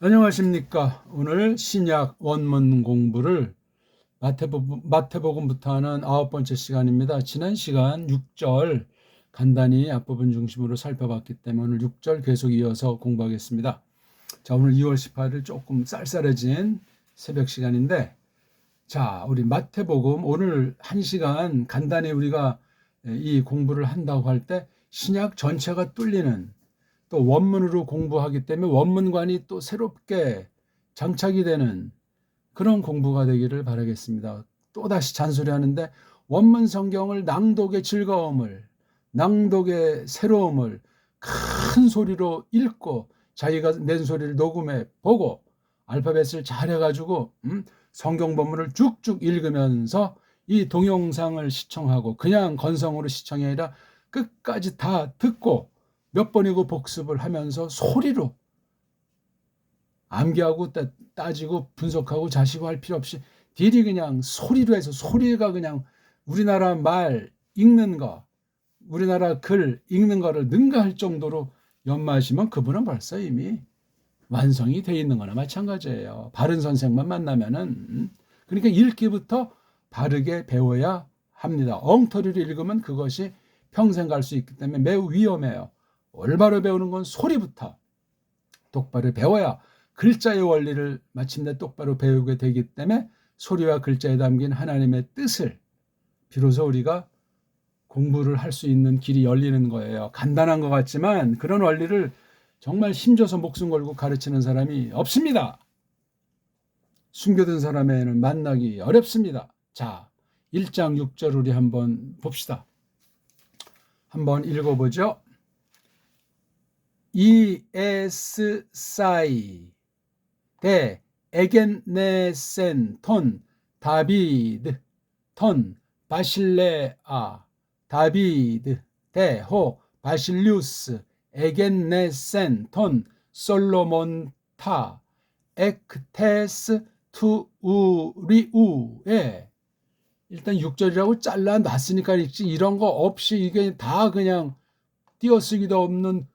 안녕하십니까. 오늘 신약 원문 공부를 마태복음부터 하는 9번째 시간입니다. 지난 시간 6절 간단히 앞부분 중심으로 살펴봤기 때문에 오늘 6절 계속 이어서 공부하겠습니다. 자, 오늘 2월 18일 조금 쌀쌀해진 새벽 시간인데, 자, 우리 마태복음 오늘 1시간 간단히 우리가 이 공부를 한다고 할 때 신약 전체가 뚫리는, 또 원문으로 공부하기 때문에 원문관이 또 새롭게 장착이 되는 그런 공부가 되기를 바라겠습니다. 또다시 잔소리하는데, 원문 성경을 낭독의 즐거움을, 낭독의 새로움을 큰 소리로 읽고 자기가 낸 소리를 녹음해 보고 알파벳을 잘 해가지고 성경 본문을 쭉쭉 읽으면서 이 동영상을 시청하고, 그냥 건성으로 시청이 아니라 끝까지 다 듣고 몇 번이고 복습을 하면서 소리로 암기하고 따지고 분석하고 자시고 할 필요 없이 딜이 그냥 소리로 해서, 소리가 그냥 우리나라 말 읽는 거, 우리나라 글 읽는 거를 능가할 정도로 연마하시면 그분은 벌써 이미 완성이 돼 있는 거나 마찬가지예요. 바른 선생만 만나면은. 그러니까 읽기부터 바르게 배워야 합니다. 엉터리로 읽으면 그것이 평생 갈 수 있기 때문에 매우 위험해요. 올바로 배우는 건 소리부터 똑바로 배워야 글자의 원리를 마침내 똑바로 배우게 되기 때문에 소리와 글자에 담긴 하나님의 뜻을 비로소 우리가 공부를 할 수 있는 길이 열리는 거예요. 간단한 것 같지만 그런 원리를 정말 힘줘서 목숨 걸고 가르치는 사람이 없습니다. 숨겨둔 사람에는 만나기 어렵습니다. 자, 1장 6절 우리 한번 봅시다. 한번 읽어보죠. 이에스사이 데 에겐네센 톤 다비드 톤 바실레아 다비드 데호 바실리우스 에겐네센 톤 솔로몬타 엑테스 투우리우에, 일단 6절이라고 잘라놨으니까 읽지, 이런 거 없이 이게 다 그냥 띄어쓰기도 없는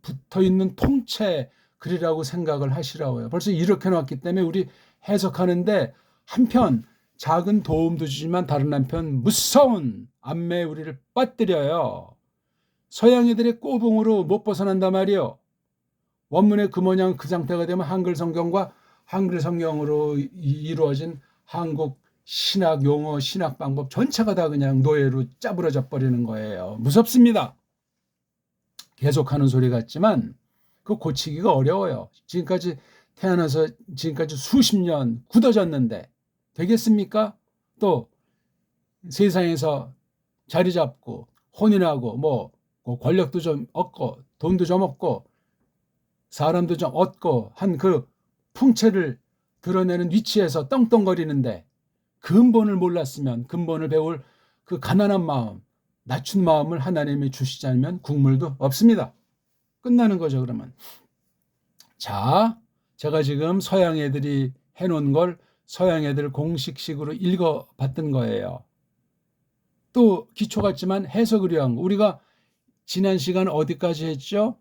붙어있는 통째 글이라고 생각을 하시라고요. 벌써 이렇게 놨기 때문에 우리 해석하는데 한편 작은 도움도 주지만 다른 한편 무서운 안매에 우리를 빠뜨려요. 서양 애들의 꼬붕으로 못 벗어난단 말이요. 원문의 그 모양 그 상태가 되면 한글 성경과 한글 성경으로 이루어진 한국 신학 용어, 신학 방법 전체가 다 그냥 노예로 짜부러져 버리는 거예요. 무섭습니다. 계속하는 소리 같지만 그 고치기가 어려워요. 지금까지 태어나서 지금까지 수십 년 굳어졌는데 되겠습니까? 또 세상에서 자리 잡고 혼인하고 뭐 권력도 좀 얻고 돈도 좀 얻고 사람도 좀 얻고 한 그 풍채를 드러내는 위치에서 떵떵거리는데, 근본을 몰랐으면, 근본을 배울 그 가난한 마음, 낮춘 마음을 하나님이 주시지 않으면 국물도 없습니다. 끝나는 거죠, 그러면. 자, 제가 지금 서양 애들이 해놓은 걸 서양 애들 공식식으로 읽어봤던 거예요. 또 기초 같지만 해석을 위한 거. 우리가 지난 시간 어디까지 했죠?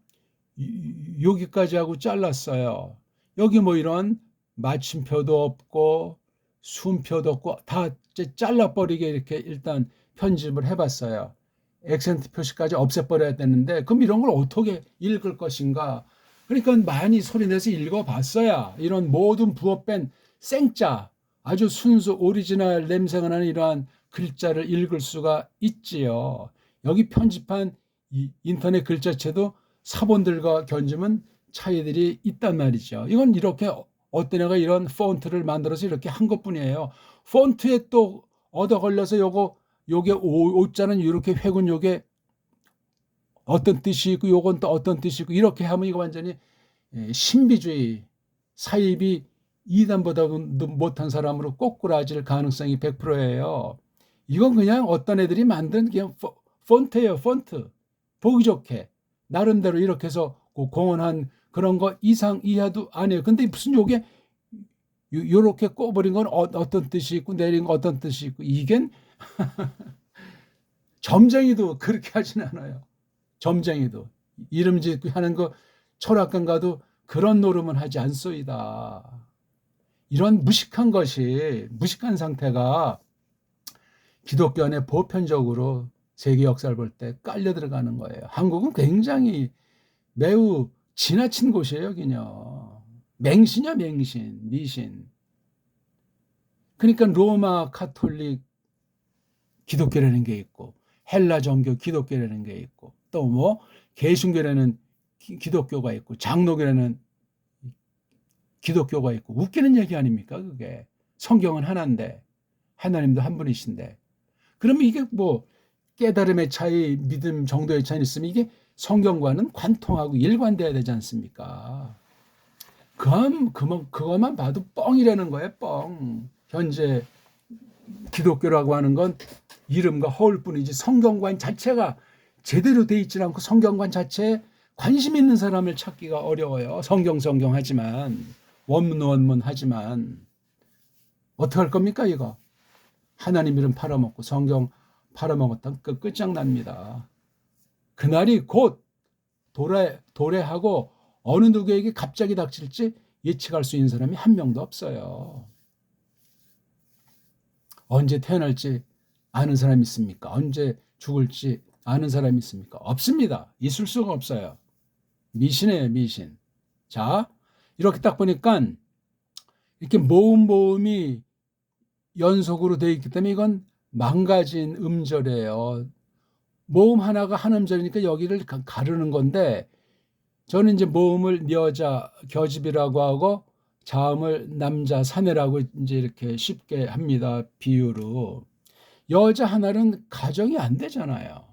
여기까지 하고 잘랐어요. 여기 뭐 이런 마침표도 없고 숨표도 없고 다 잘라버리게 이렇게 일단 편집을 해봤어요. 액센트 표시까지 없애버려야 되는데 그럼 이런 걸 어떻게 읽을 것인가. 그러니까 많이 소리내서 읽어봤어야 이런 모든 부어 뺀 생자, 아주 순수 오리지널 냄새가 나는 이러한 글자를 읽을 수가 있지요. 여기 편집한 이 인터넷 글자체도 사본들과 견주면 차이들이 있단 말이죠. 이건 이렇게 어떤 애가 이런 폰트를 만들어서 이렇게 한 것뿐이에요. 폰트에 또 얻어 걸려서 요게 오자는 이렇게 회군 요게 어떤 뜻이 있고 요건 또 어떤 뜻이 있고 이렇게 하면 이거 완전히 신비주의 사입이 이단보다 못한 사람으로 꼬꾸라질 가능성이 100%예요. 이건 그냥 어떤 애들이 만든 그냥 폰트예요. 폰트. 보기 좋게 나름대로 이렇게 해서 공헌한 그런 거 이상 이하도 안 해요. 근데 무슨 요게 요렇게 꼬버린 건 어떤 뜻이 있고 내린 건 어떤 뜻이 있고, 이게 점쟁이도 그렇게 하진 않아요. 점쟁이도 이름 짓고 하는 거 철학관 가도 그런 노름은 하지 않소이다. 이런 무식한 상태가 기독교 안에 보편적으로 세계 역사를 볼 때 깔려 들어가는 거예요. 한국은 굉장히 매우 지나친 곳이에요, 여기요. 맹신이야, 맹신, 미신. 그러니까 로마 카톨릭 기독교라는 게 있고, 헬라 정교 기독교라는 게 있고, 또 뭐 개신교라는 기독교가 있고, 장로교라는 기독교가 있고, 웃기는 얘기 아닙니까, 그게. 성경은 하나인데, 하나님도 한 분이신데. 그러면 이게 뭐 깨달음의 차이, 믿음 정도의 차이 있으면 이게 성경과는 관통하고 일관돼야 되지 않습니까? 그것만 봐도 뻥이라는 거예요, 뻥. 현재 기독교라고 하는 건 이름과 허울뿐이지 성경관 자체가 제대로 돼 있지 않고 성경관 자체에 관심 있는 사람을 찾기가 어려워요. 성경 하지만 원문 하지만 어떻게 할 겁니까 이거? 하나님 이름 팔아먹고 성경 팔아먹었다면 끝장납니다. 그날이 곧 도래하고 어느 누구에게 갑자기 닥칠지 예측할 수 있는 사람이 한 명도 없어요. 언제 태어날지 아는 사람이 있습니까? 언제 죽을지 아는 사람이 있습니까? 없습니다. 있을 수가 없어요. 미신이에요, 미신. 자, 이렇게 딱 보니까 이렇게 모음이 연속으로 되어 있기 때문에 이건 망가진 음절이에요. 모음 하나가 한 음절이니까 여기를 가르는 건데 저는 이제 모음을 여자 겨집이라고 하고 자음을 남자 사내라고 이제 이렇게 쉽게 합니다. 비유로. 여자 하나는 가정이 안 되잖아요.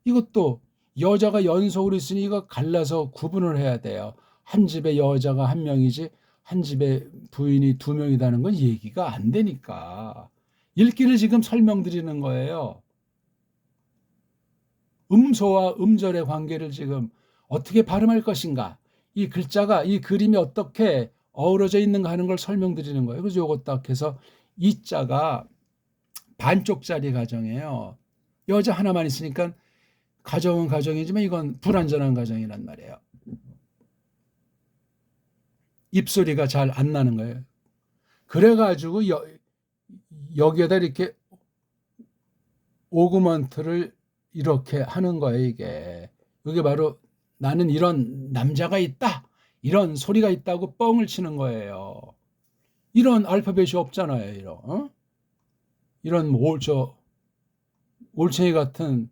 이것도 여자가 연속으로 있으니 이거 갈라서 구분을 해야 돼요. 한 집에 여자가 한 명이지 한 집에 부인이 두 명이라는 건 얘기가 안 되니까. 읽기를 지금 설명드리는 거예요. 음소와 음절의 관계를 지금 어떻게 발음할 것인가, 이 글자가 이 그림이 어떻게 어우러져 있는가 하는 걸 설명드리는 거예요. 그래서 요거 딱 해서 이 자가 반쪽짜리 가정이에요. 여자 하나만 있으니까 가정은 가정이지만 이건 불완전한 가정이란 말이에요. 입소리가 잘 안 나는 거예요. 그래가지고 여기에다 이렇게 오그먼트를 이렇게 하는 거예요. 이게 바로 나는 이런 남자가 있다, 이런 소리가 있다고 뻥을 치는 거예요. 이런 알파벳이 없잖아요. 이런 올챙이 같은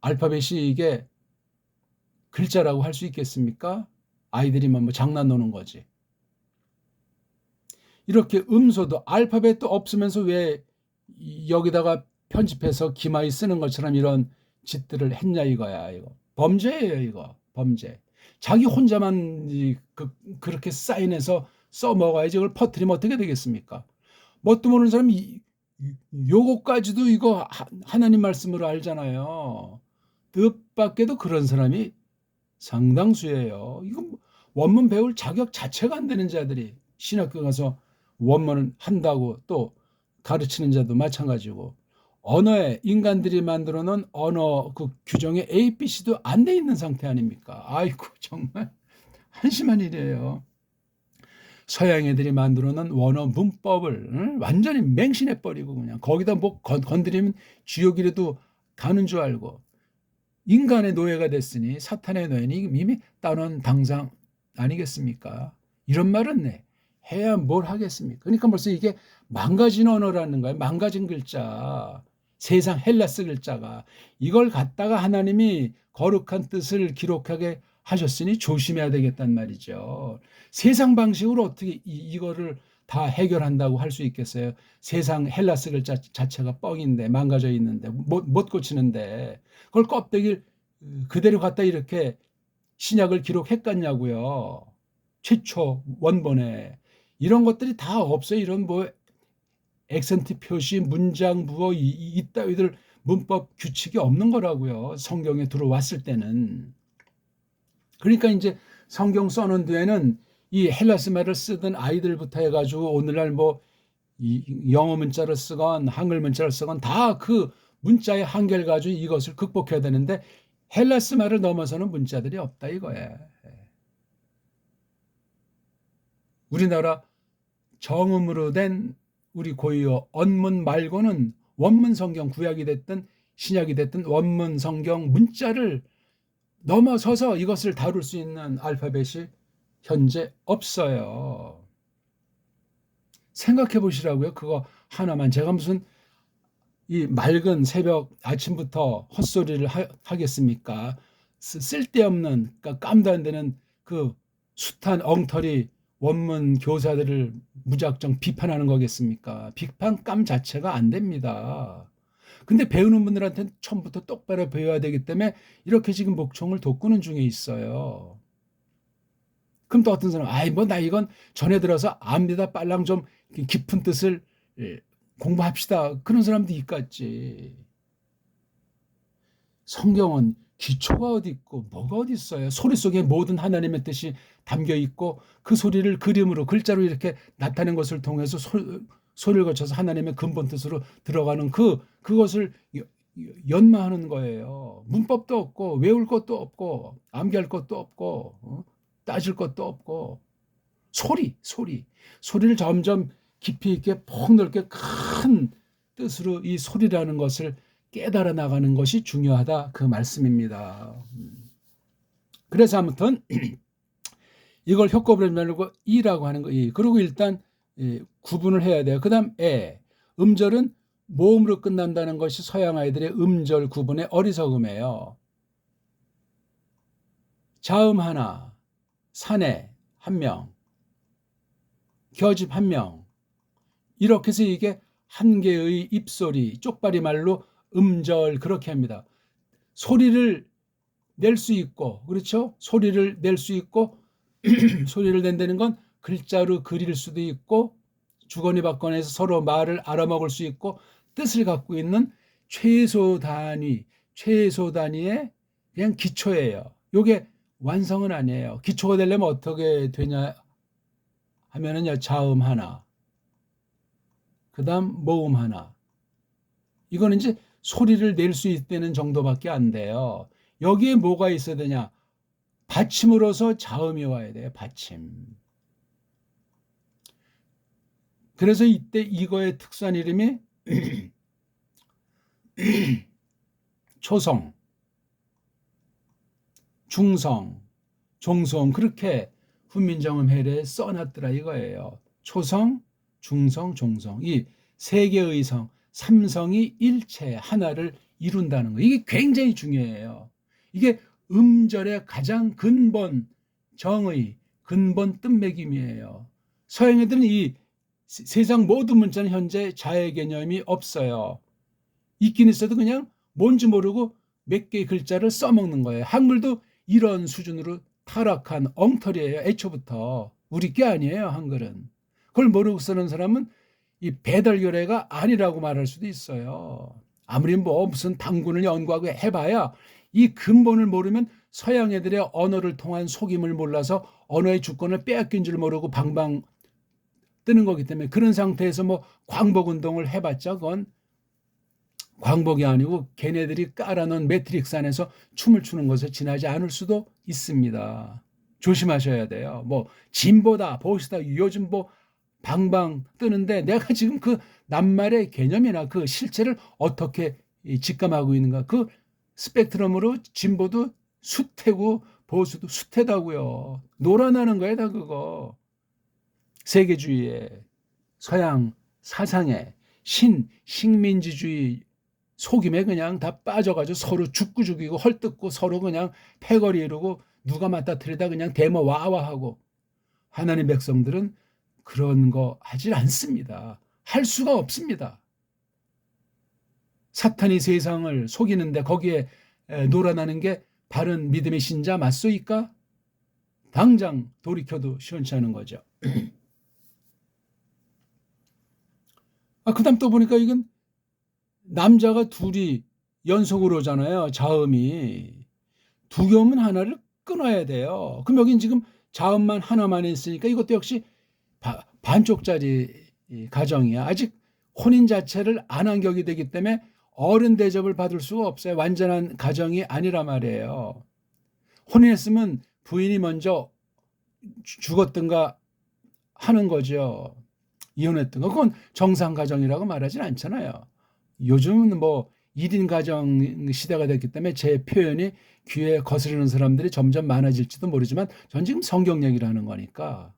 알파벳이 이게 글자라고 할 수 있겠습니까? 아이들이만 뭐 장난 노는 거지. 이렇게 음소도 알파벳도 없으면서 왜 여기다가 편집해서 기마에 쓰는 것처럼 이런 짓들을 했냐 이거야. 이거 범죄예요. 이거 범죄. 자기 혼자만 그렇게 사인해서 써먹어야지. 그걸 퍼뜨리면 어떻게 되겠습니까? 뭣도 모르는 사람이 요거까지도 이거 하나님 말씀으로 알잖아요. 뜻밖에도 그런 사람이 상당수예요. 이거 원문 배울 자격 자체가 안 되는 자들이 신학교 가서 원문을 한다고 또 가르치는 자도 마찬가지고, 언어에 인간들이 만들어 놓은 언어 그 규정에 A, B, C도 안 돼 있는 상태 아닙니까? 아이고 정말 한심한 일이에요. 서양 애들이 만들어 놓은 원어 문법을 완전히 맹신해 버리고 그냥 거기다 뭐 건드리면 지옥이라도 가는 줄 알고 인간의 노예가 됐으니 사탄의 노예니 이미 따놓은 당상 아니겠습니까? 이런 말은 해야 뭘 하겠습니까? 그러니까 벌써 이게 망가진 언어라는 거예요. 망가진 글자. 세상 헬라스 글자가 이걸 갖다가 하나님이 거룩한 뜻을 기록하게 하셨으니 조심해야 되겠단 말이죠. 세상 방식으로 어떻게 이거를 다 해결한다고 할 수 있겠어요? 세상 헬라스 글자 자체가 뻥인데 망가져 있는데 못 고치는데 그걸 껍데기를 그대로 갖다 이렇게 신약을 기록했겠냐고요. 최초 원본에 이런 것들이 다 없어요. 이런 뭐 액센트 표시, 문장 부호 이따위들 문법 규칙이 없는 거라고요. 성경에 들어왔을 때는. 그러니까 이제 성경 써놓은 뒤에는 이 헬라스 말을 쓰던 아이들부터 해가지고 오늘날 뭐 영어 문자를 쓰건 한글 문자를 쓰건 다 그 문자의 한계를 가지고 이것을 극복해야 되는데 헬라스 말을 넘어서는 문자들이 없다 이거예요. 우리나라 정음으로 된 우리 고유어 언문 말고는 원문 성경, 구약이 됐든 신약이 됐든 원문 성경 문자를 넘어서서 이것을 다룰 수 있는 알파벳이 현재 없어요. 생각해 보시라고요. 그거 하나만. 제가 무슨 이 맑은 새벽 아침부터 헛소리를 하겠습니까? 쓸데없는, 그러니까 깜도 안 되는 그 숱한 엉터리 원문 교사들을 무작정 비판하는 거겠습니까? 비판감 자체가 안 됩니다. 근데 배우는 분들한테는 처음부터 똑바로 배워야 되기 때문에 이렇게 지금 목청을 돋구는 중에 있어요. 그럼 또 어떤 사람, 아이, 뭐, 나 이건 전에 들어서 압니다. 빨랑 좀 깊은 뜻을 공부합시다. 그런 사람도 있겠지. 성경은 기초가 어디 있고 뭐가 어디 있어요. 소리 속에 모든 하나님의 뜻이 담겨 있고 그 소리를 그림으로 글자로 이렇게 나타낸 것을 통해서 소리를 거쳐서 하나님의 근본 뜻으로 들어가는 그것을 연마하는 거예요. 문법도 없고 외울 것도 없고 암기할 것도 없고 따질 것도 없고 소리를 점점 깊이 있게 폭넓게 큰 뜻으로 이 소리라는 것을 깨달아 나가는 것이 중요하다, 그 말씀입니다. 그래서 아무튼 이걸 효과를 말고 이라고 하는 거. 그리고 일단 구분을 해야 돼요. 그 다음 음절은 모음으로 끝난다는 것이 서양 아이들의 음절 구분의 어리석음이에요. 자음 하나, 사내 한 명, 겨집 한 명, 이렇게 해서 이게 한 개의 입소리, 쪽발이 말로 음절, 그렇게 합니다. 소리를 낼 수 있고, 그렇죠? 소리를 낼 수 있고 소리를 낸다는 건 글자로 그릴 수도 있고 주거니 받거니에서 서로 말을 알아먹을 수 있고 뜻을 갖고 있는 최소 단위의 그냥 기초예요. 이게 완성은 아니에요. 기초가 되려면 어떻게 되냐 하면은요, 자음 하나, 그 다음 모음 하나. 이거는 이제 소리를 낼 수 있다는 정도밖에 안 돼요. 여기에 뭐가 있어야 되냐? 받침으로서 자음이 와야 돼요. 받침. 그래서 이때 이거의 특수한 이름이 초성, 중성, 종성, 그렇게 훈민정음 해례에 써놨더라 이거예요. 초성, 중성, 종성, 이 세 개의 성, 삼성이 일체 하나를 이룬다는 거. 이게 굉장히 중요해요. 이게 음절의 가장 근본 정의, 근본 뜻매김이에요. 서양 애들은 이 세상 모든 문자는 현재 자의 개념이 없어요. 있긴 있어도 그냥 뭔지 모르고 몇 개의 글자를 써먹는 거예요. 한글도 이런 수준으로 타락한 엉터리예요. 애초부터. 우리 게 아니에요, 한글은. 그걸 모르고 쓰는 사람은 이 배달교래가 아니라고 말할 수도 있어요. 아무리 뭐 무슨 당군을 연구하고 해봐야 이 근본을 모르면 서양 애들의 언어를 통한 속임을 몰라서 언어의 주권을 빼앗긴 줄 모르고 방방 뜨는 거기 때문에 그런 상태에서 뭐 광복운동을 해봤자 그건 광복이 아니고 걔네들이 깔아놓은 매트릭스 안에서 춤을 추는 것에 지나지 않을 수도 있습니다. 조심하셔야 돼요. 뭐 진보다 보수다 요즘 뭐 방방 뜨는데 내가 지금 그 낱말의 개념이나 그 실체를 어떻게 직감하고 있는가. 그 스펙트럼으로 진보도 숱해고 보수도 숱하다고요. 놀아나는 거야 다 그거. 세계주의에 서양 사상에 식민지주의 속임에 그냥 다 빠져가지고 서로 죽고 죽이고 헐뜯고 서로 그냥 패거리 이루고 누가 맞다 틀리다 그냥 대모 와와하고 하나님 백성들은 그런 거 하질 않습니다. 할 수가 없습니다. 사탄이 세상을 속이는데 거기에 놀아나는 게 바른 믿음의 신자 맞소이까? 당장 돌이켜도 시원치 않은 거죠. 그 다음 또 보니까 이건 남자가 둘이 연속으로 오잖아요. 자음이. 두 개음은 하나를 끊어야 돼요. 그럼 여긴 지금 자음만 하나만 있으니까 이것도 역시 반쪽짜리 가정이야. 아직 혼인 자체를 안 한 격이 되기 때문에 어른 대접을 받을 수가 없어요. 완전한 가정이 아니라 말이에요. 혼인했으면 부인이 먼저 죽었든가 하는 거죠. 이혼했던 거. 그건 정상 가정이라고 말하진 않잖아요. 요즘은 뭐 1인 가정 시대가 됐기 때문에 제 표현이 귀에 거스르는 사람들이 점점 많아질지도 모르지만 전 지금 성경 얘기를 하는 거니까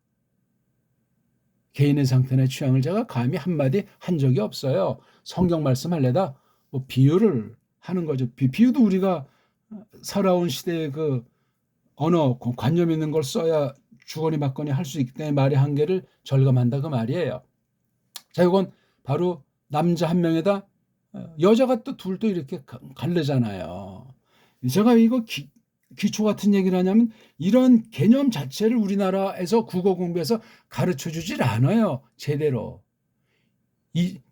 개인의 상태나 취향을 제가 감히 한마디 한 적이 없어요. 성경 말씀 할래다 뭐 비유를 하는 거죠. 비유도 우리가 살아온 시대의 그 언어, 관념 있는 걸 써야 주거니 받거니 할 수 있기 때문에 말의 한계를 절감한다 그 말이에요. 자, 이건 바로 남자 한 명에다 여자가 또 둘도 이렇게 갈르잖아요. 제가 이거 기초 같은 얘기를 하냐면 이런 개념 자체를 우리나라에서 국어 공부에서 가르쳐 주질 않아요. 제대로.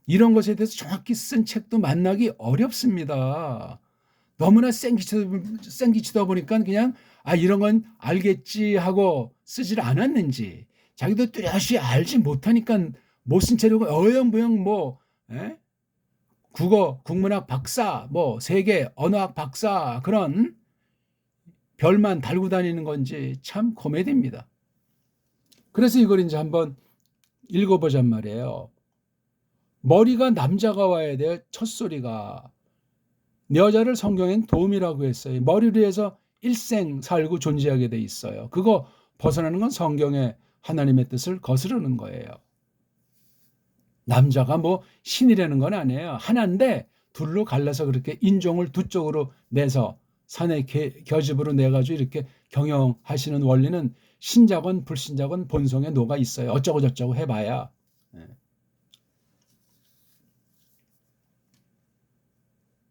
이런 것에 대해서 정확히 쓴 책도 만나기 어렵습니다. 너무나 생기치다 보니까 그냥 이런 건 알겠지 하고 쓰질 않았는지 자기도 뚜렷이 알지 못하니까 못 쓴 채로 어영부영 뭐 국어 국문학 박사 뭐 세계 언어학 박사 그런 별만 달고 다니는 건지 참 코미디입니다. 그래서 이걸 이제 한번 읽어보잔 말이에요. 머리가 남자가 와야 돼요. 첫소리가. 여자를 성경엔 도움이라고 했어요. 머리로 해서 일생 살고 존재하게 돼 있어요. 그거 벗어나는 건 성경의 하나님의 뜻을 거스르는 거예요. 남자가 뭐 신이라는 건 아니에요. 하나인데 둘로 갈라서 그렇게 인종을 두 쪽으로 내서 산의 겨집으로 내가지고 이렇게 경영하시는 원리는 신자건 불신자건 본성에 녹아 있어요. 어쩌고 저쩌고 해봐야.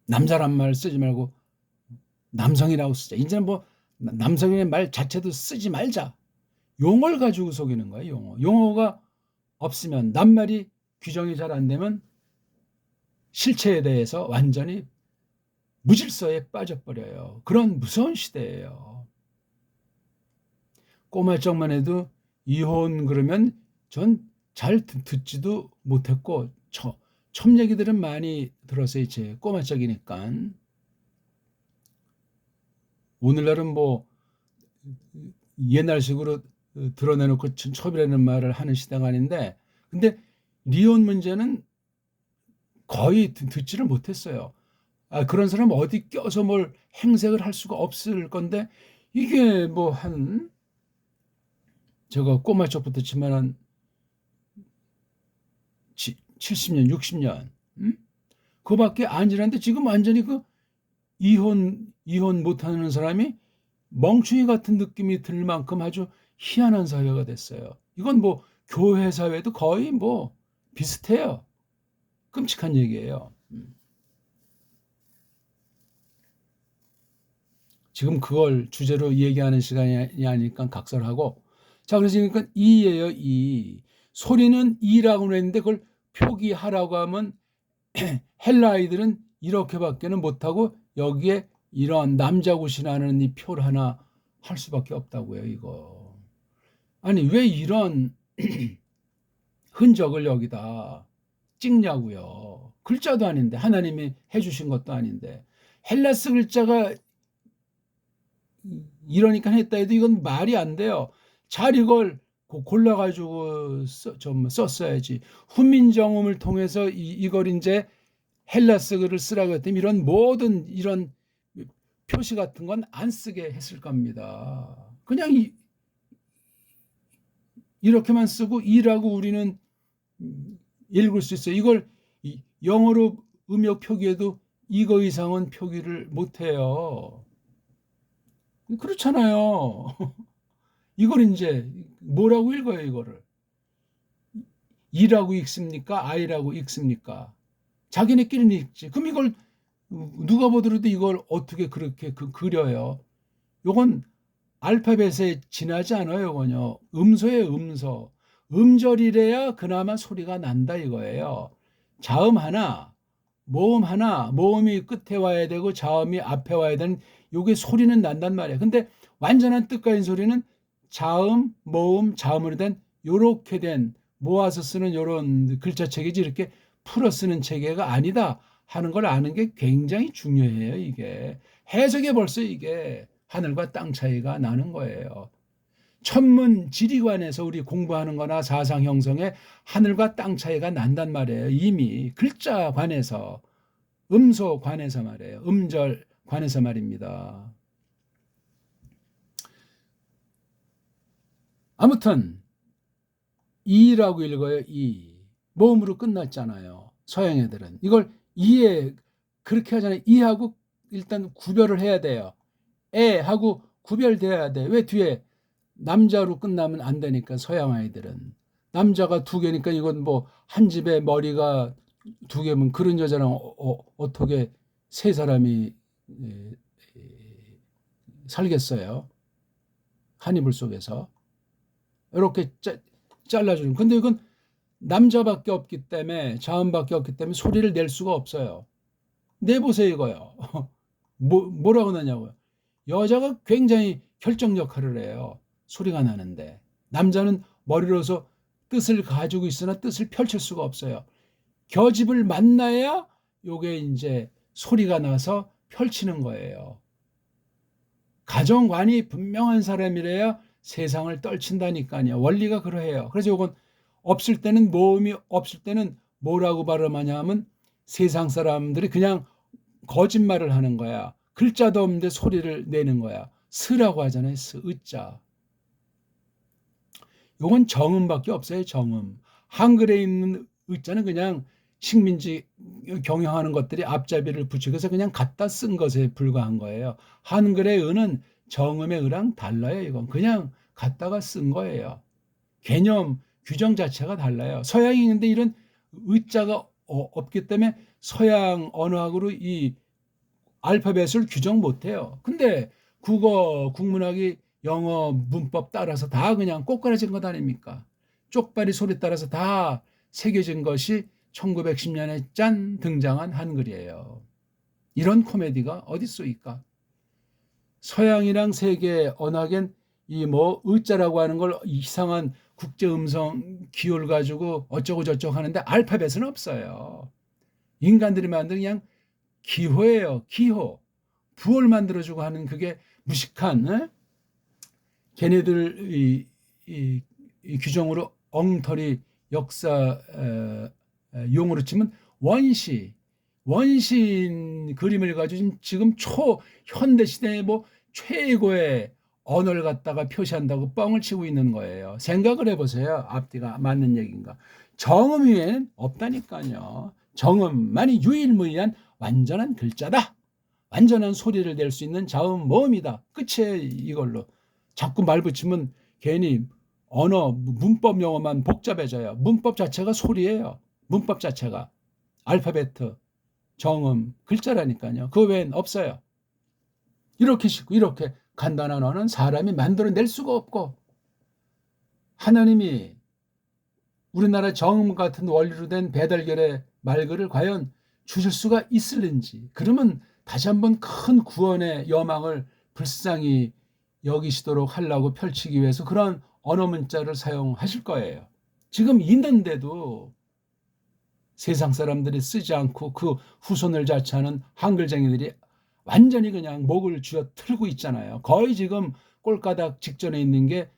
남자란 말 쓰지 말고 남성이라고 쓰자. 이제는 뭐 남성의 말 자체도 쓰지 말자. 용어를 가지고 속이는 거예요. 용어가 없으면 낱말이 규정이 잘 안 되면 실체에 대해서 완전히 무질서에 빠져버려요. 그런 무서운 시대예요. 꼬마 적만 해도 이혼 그러면 전 잘 듣지도 못했고 첨 얘기들은 많이 들었어요. 제 꼬마 적이니까. 오늘날은 뭐 옛날식으로 드러내놓고 첩이라는 말을 하는 시대가 아닌데 근데 리혼 문제는 거의 듣지를 못했어요. 그런 사람 어디 껴서 뭘 행색을 할 수가 없을 건데 이게 뭐 제가 꼬마 쪽부터 치면 한 70년, 60년 그거밖에 안 지났는데 지금 완전히 그 이혼 못하는 사람이 멍충이 같은 느낌이 들 만큼 아주 희한한 사회가 됐어요. 이건 뭐 교회 사회도 거의 뭐 비슷해요. 끔찍한 얘기예요. 지금 그걸 주제로 얘기하는 시간이 아니니까 각설하고 자 그래서 그러니까 이예요. 이 소리는 이라고 했는데 그걸 표기하라고 하면 헬라 아이들은 이렇게밖에는 못하고 여기에 이런 남자굿이라는 이 표를 하나 할 수밖에 없다고요. 이거 아니 왜 이런 흔적을 여기다 찍냐고요. 글자도 아닌데 하나님이 해주신 것도 아닌데 헬라스 글자가 이러니까 했다 해도 이건 말이 안 돼요. 잘 이걸 골라가지고 좀 썼어야지. 훈민정음을 통해서 이걸 이제 헬라스 글을 쓰라고 했더니 이런 모든 이런 표시 같은 건 안 쓰게 했을 겁니다. 그냥 이렇게만 쓰고 이라고 우리는 읽을 수 있어요. 이걸 영어로 음역 표기해도 이거 이상은 표기를 못해요. 그렇잖아요. 이걸 이제 뭐라고 읽어요, 이거를? 이라고 읽습니까? 아이라고 읽습니까? 자기네끼리는 읽지. 그럼 이걸 누가 보더라도 이걸 어떻게 그렇게 그려요? 요건 알파벳에 지나지 않아요, 이거요. 음소예요, 음소. 음절이래야 그나마 소리가 난다 이거예요. 자음 하나, 모음 하나, 모음이 끝에 와야 되고 자음이 앞에 와야 되는 요게 소리는 난단 말이에요. 근데 완전한 뜻가인 소리는 자음, 모음, 자음으로 된 요렇게 된 모아서 쓰는 요런 글자체계지 이렇게 풀어 쓰는 체계가 아니다 하는 걸 아는 게 굉장히 중요해요. 이게 해석에 벌써 이게 하늘과 땅 차이가 나는 거예요. 천문 지리관에서 우리 공부하는 거나 사상 형성에 하늘과 땅 차이가 난단 말이에요. 이미 글자 관에서, 음소 관에서 말이에요. 음절 관에서 말입니다. 아무튼 이라고 읽어요. 이. 모음으로 끝났잖아요. 서양 애들은. 이걸 이에 그렇게 하잖아요. 이하고 일단 구별을 해야 돼요. 하고 구별돼야 돼. 왜 뒤에 남자로 끝나면 안 되니까 서양 아이들은. 남자가 두 개니까 이건 뭐 한 집에 머리가 두 개면 그런 여자랑 어떻게 세 사람이 살겠어요. 한 이불 속에서. 이렇게 잘라주는. 근데 이건 남자밖에 없기 때문에, 자음밖에 없기 때문에 소리를 낼 수가 없어요. 내보세요 이거요. 뭐라고 나냐고요. 여자가 굉장히 결정 역할을 해요. 소리가 나는데. 남자는 머리로서 뜻을 가지고 있으나 뜻을 펼칠 수가 없어요. 겨집을 만나야 요게 이제 소리가 나서 펼치는 거예요. 가정관이 분명한 사람이래야 세상을 떨친다니까요. 원리가 그러해요. 그래서 요건 없을 때는, 모음이 없을 때는 뭐라고 발음하냐 하면 세상 사람들이 그냥 거짓말을 하는 거야. 글자도 없는데 소리를 내는 거야. 스라고 하잖아요. 스, 으자. 요건 정음밖에 없어요. 정음. 한글에 있는 으자는 그냥 식민지 경영하는 것들이 앞잡이를 붙이고서 그냥 갖다 쓴 것에 불과한 거예요. 한글의 의는 정음의 의랑 달라요. 이건 그냥 갖다가 쓴 거예요. 개념 규정 자체가 달라요. 서양이 있는데 이런 의자가 없기 때문에 서양 언어학으로 이 알파벳을 규정 못해요. 근데 국어, 국문학이 영어 문법 따라서 다 그냥 꼬꾸라진 것 아닙니까? 쪽발이 소리 따라서 다 새겨진 것이 1910년에 짠 등장한 한글이에요. 이런 코미디가 어디 있습니까? 서양이랑 세계 언어학엔 이 뭐 의자라고 하는 걸 이상한 국제 음성 기호를 가지고 어쩌고 저쩌고 하는데 알파벳은 없어요. 인간들이 만든 그냥 기호예요. 기호. 부호를 만들어주고 하는 그게 무식한 걔네들 이 규정으로 엉터리 역사 용어로 치면 원신 그림을 가지고 지금 초현대 시대에 뭐 최고의 언어를 갖다가 표시한다고 뻥을 치고 있는 거예요. 생각을 해보세요. 앞뒤가 맞는 얘기인가. 정음 위에는 없다니까요. 정음만이 유일무이한 완전한 글자다. 완전한 소리를 낼 수 있는 자음 모음이다. 끝이에요. 이걸로. 자꾸 말 붙이면 괜히 언어 문법 용어만 복잡해져요. 문법 자체가 소리예요. 문법 자체가 알파벳, 정음, 글자라니까요. 그 외엔 없어요. 이렇게 쉽고 이렇게 간단한 언어는 사람이 만들어낼 수가 없고, 하나님이 우리나라 정음 같은 원리로 된 배달결의 말글을 과연 주실 수가 있을는지, 그러면 다시 한번 큰 구원의 여망을 불쌍히 여기시도록 하려고 펼치기 위해서 그런 언어 문자를 사용하실 거예요. 지금 있는데도 세상 사람들이 쓰지 않고 그 후손을 자처하는 한글쟁이들이 완전히 그냥 목을 쥐어 틀고 있잖아요. 거의 지금 꼴가닥 직전에 있는 게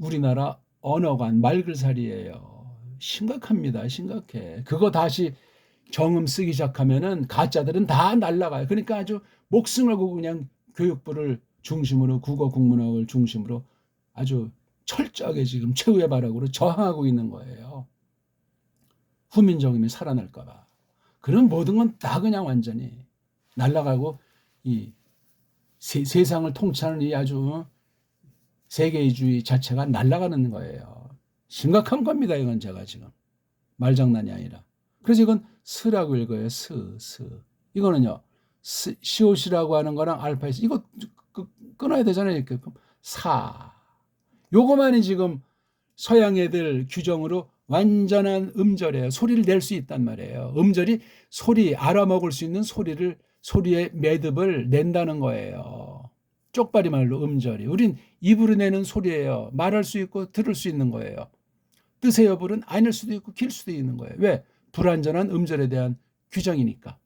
우리나라 언어관 말글살이에요. 심각합니다. 심각해. 그거 다시 정음 쓰기 시작하면은 가짜들은 다 날라가요. 그러니까 아주 목숨을 걸고 그냥 교육부를 중심으로, 국어 국문학을 중심으로 아주 철저하게 지금 최후의 발악으로 저항하고 있는 거예요. 후민정음이 살아날까 봐. 그런 모든 건 다 그냥 완전히 날아가고 이 세상을 통치하는 이 아주 세계주의 자체가 날아가는 거예요. 심각한 겁니다. 이건 제가 지금 말장난이 아니라. 그래서 이건 스라고 읽어요. 스. 이거는요. 시옷이라고 하는 거랑 알파벳 이거 끊어야 되잖아요. 이렇게 사. 요거만이 지금 서양 애들 규정으로 완전한 음절이에요. 소리를 낼 수 있단 말이에요. 음절이 소리, 알아먹을 수 있는 소리의 매듭을 낸다는 거예요. 쪽발이 말로 음절이. 우린 입으로 내는 소리예요. 말할 수 있고 들을 수 있는 거예요. 뜻의 여부는 아닐 수도 있고 길 수도 있는 거예요. 왜? 불완전한 음절에 대한 규정이니까.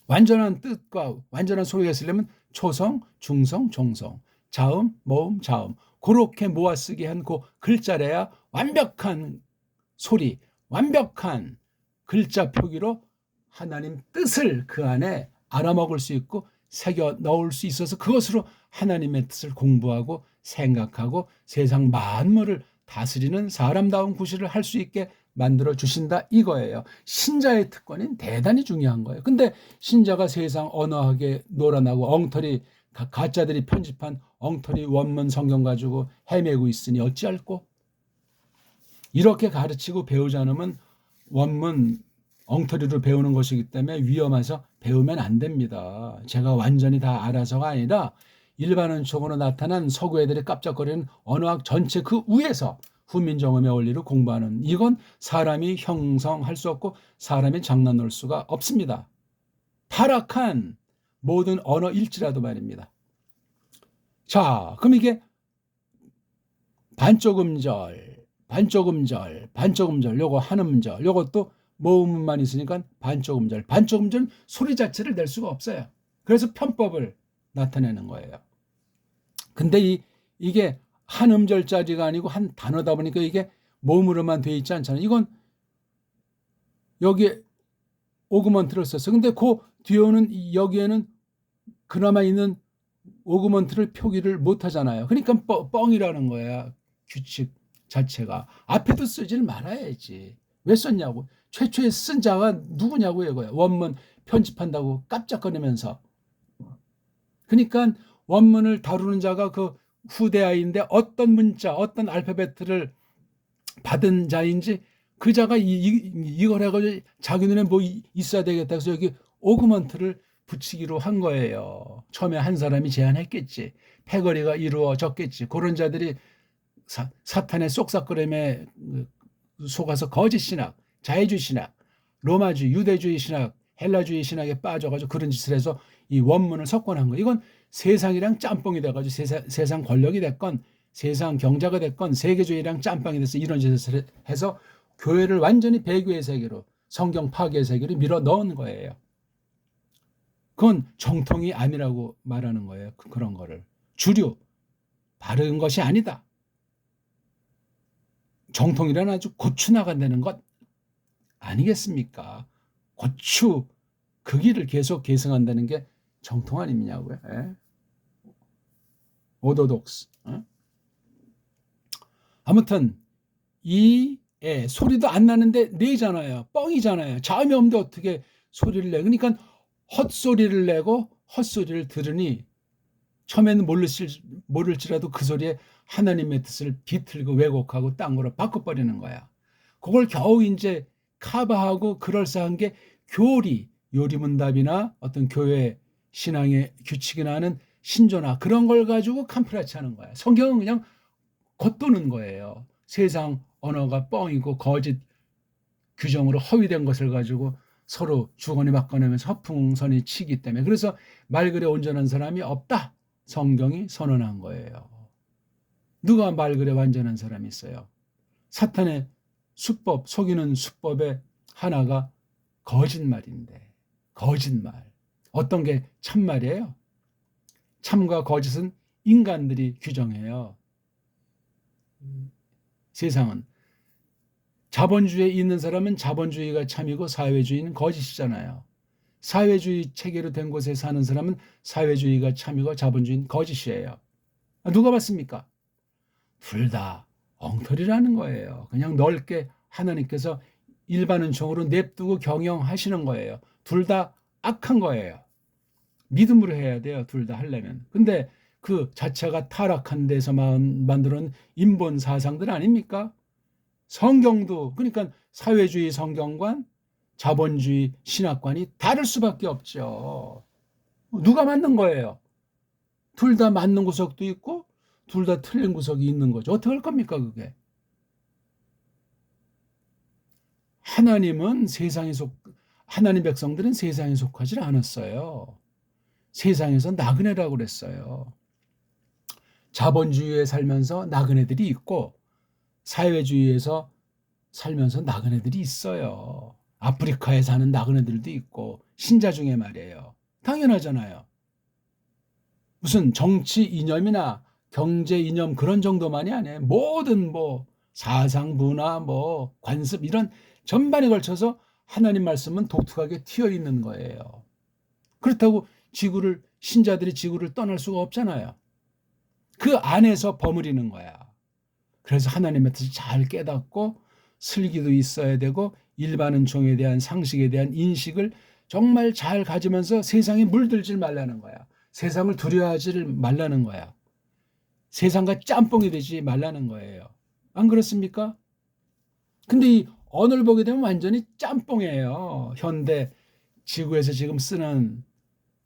완전한 뜻과 완전한 소리가 있으려면 초성, 중성, 종성. 자음, 모음, 자음. 그렇게 모아쓰기 한 그 글자래야 완벽한 소리, 완벽한 글자 표기로 하나님 뜻을 그 안에 알아먹을 수 있고 새겨 넣을 수 있어서 그것으로 하나님의 뜻을 공부하고 생각하고 세상 만물을 다스리는 사람다운 구실을 할 수 있게 만들어 주신다 이거예요. 신자의 특권은 대단히 중요한 거예요. 근데 신자가 세상 언어학에 놀아나고 엉터리 가짜들이 편집한 엉터리 원문 성경 가지고 헤매고 있으니 어찌할꼬? 이렇게 가르치고 배우지 않으면 원문 엉터리로 배우는 것이기 때문에 위험해서 배우면 안 됩니다. 제가 완전히 다 알아서가 아니라 일반론적으로 나타난 서구 애들이 깜짝거리는 언어학 전체 그 위에서 후민정음의 원리를 공부하는, 이건 사람이 형성할 수 없고 사람이 장난놓을 수가 없습니다. 타락한 모든 언어일지라도 말입니다. 자, 그럼 이게 반조금절, 요거 한음절, 요것도 모음만 있으니까 반조금절은 소리 자체를 낼 수가 없어요. 그래서 편법을 나타내는 거예요. 근데 이게 한 음절짜리가 아니고 한 단어다 보니까 이게 모음으로만 돼 있지 않잖아요. 이건 여기에 오그먼트를 썼어. 근데 그 뒤에 오는 여기에는 그나마 있는 오그먼트를 표기를 못 하잖아요. 그러니까 뻥이라는 거야. 규칙 자체가. 앞에도 쓰지를 말아야지. 왜 썼냐고. 최초에 쓴 자가 누구냐고 이거야. 원문 편집한다고 깜짝거리면서. 그러니까 원문을 다루는 자가 그 후대아인데 어떤 문자, 어떤 알파벳을 받은 자인지 그 자가 이걸 해가지고 자기 눈에 뭐 있어야 되겠다 해서 여기 오그먼트를 붙이기로 한 거예요. 처음에 한 사람이 제안했겠지. 패거리가 이루어졌겠지. 그런 자들이 사탄의 쏙삭거림에 속아서 거짓 신학, 자유주의 신학, 로마주의, 유대주의 신학, 헬라주의 신학에 빠져가지고 그런 짓을 해서 이 원문을 석권한 거예요. 이건 세상이랑 짬뽕이 돼가지고 세상 권력이 됐건 세상 경제가 됐건 세계주의랑 짬뽕이 돼서 이런 짓을 해서 교회를 완전히 배교의 세계로, 성경 파괴의 세계로 밀어 넣은 거예요. 그건 정통이 아니라고 말하는 거예요. 그런 거를. 주류, 바른 것이 아니다. 정통이란 아주 고추 나간다는 것 아니겠습니까? 고추 그 길을 계속 계승한다는 게 정통 아니냐고요. 예? 오도독스. 아무튼 소리도 안 나는데 내잖아요. 뻥이잖아요. 자음이 없는데 어떻게 소리를 내. 그러니까 헛소리를 내고 헛소리를 들으니 처음에는 모를지라도 그 소리에 하나님의 뜻을 비틀고 왜곡하고 딴 거로 바꿔버리는 거야. 그걸 겨우 이제 커버하고 그럴싸한 게 요리문답이나 어떤 교회 신앙의 규칙이나 하는 신조나 그런 걸 가지고 캄프라치 하는 거야. 성경은 그냥 겉도는 거예요. 세상 언어가 뻥이고 거짓 규정으로 허위된 것을 가지고 서로 주거니 받거니면서 허풍선이 치기 때문에. 그래서 말 그래 온전한 사람이 없다. 성경이 선언한 거예요. 누가 말 그래 완전한 사람이 있어요? 사탄의 수법, 속이는 수법의 하나가 거짓말인데, 거짓말. 어떤 게 참말이에요? 참과 거짓은 인간들이 규정해요. 세상은. 자본주의에 있는 사람은 자본주의가 참이고 사회주의는 거짓이잖아요. 사회주의 체계로 된 곳에 사는 사람은 사회주의가 참이고 자본주의는 거짓이에요. 누가 봤습니까? 둘 다 엉터리라는 거예요. 그냥 넓게 하나님께서 일반은총으로 냅두고 경영하시는 거예요. 둘 다 악한 거예요. 믿음으로 해야 돼요. 둘 다 하려면. 근데 그 자체가 타락한 데서 만들어낸 인본 사상들 아닙니까? 성경도 그러니까 사회주의 성경관, 자본주의 신학관이 다를 수밖에 없죠. 누가 맞는 거예요? 둘 다 맞는 구석도 있고 둘 다 틀린 구석이 있는 거죠. 어떻게 할 겁니까 그게? 하나님 백성들은 세상에 속하지 않았어요. 세상에서 나그네라고 그랬어요. 자본주의에 살면서 나그네들이 있고 사회주의에서 살면서 나그네들이 있어요. 아프리카에 사는 나그네들도 있고 신자 중에 말이에요. 당연하잖아요. 무슨 정치 이념이나 경제 이념 그런 정도만이 아니에요. 모든 뭐 사상, 문화, 뭐 관습 이런 전반에 걸쳐서 하나님 말씀은 독특하게 튀어 있는 거예요. 그렇다고 신자들이 지구를 떠날 수가 없잖아요. 그 안에서 버무리는 거야. 그래서 하나님의 뜻을 잘 깨닫고 슬기도 있어야 되고 일반 은총에 대한 상식에 대한 인식을 정말 잘 가지면서 세상에 물들질 말라는 거야. 세상을 두려워하지를 말라는 거야. 세상과 짬뽕이 되지 말라는 거예요. 안 그렇습니까? 근데 이 언어를 보게 되면 완전히 짬뽕이에요. 현대 지구에서 지금 쓰는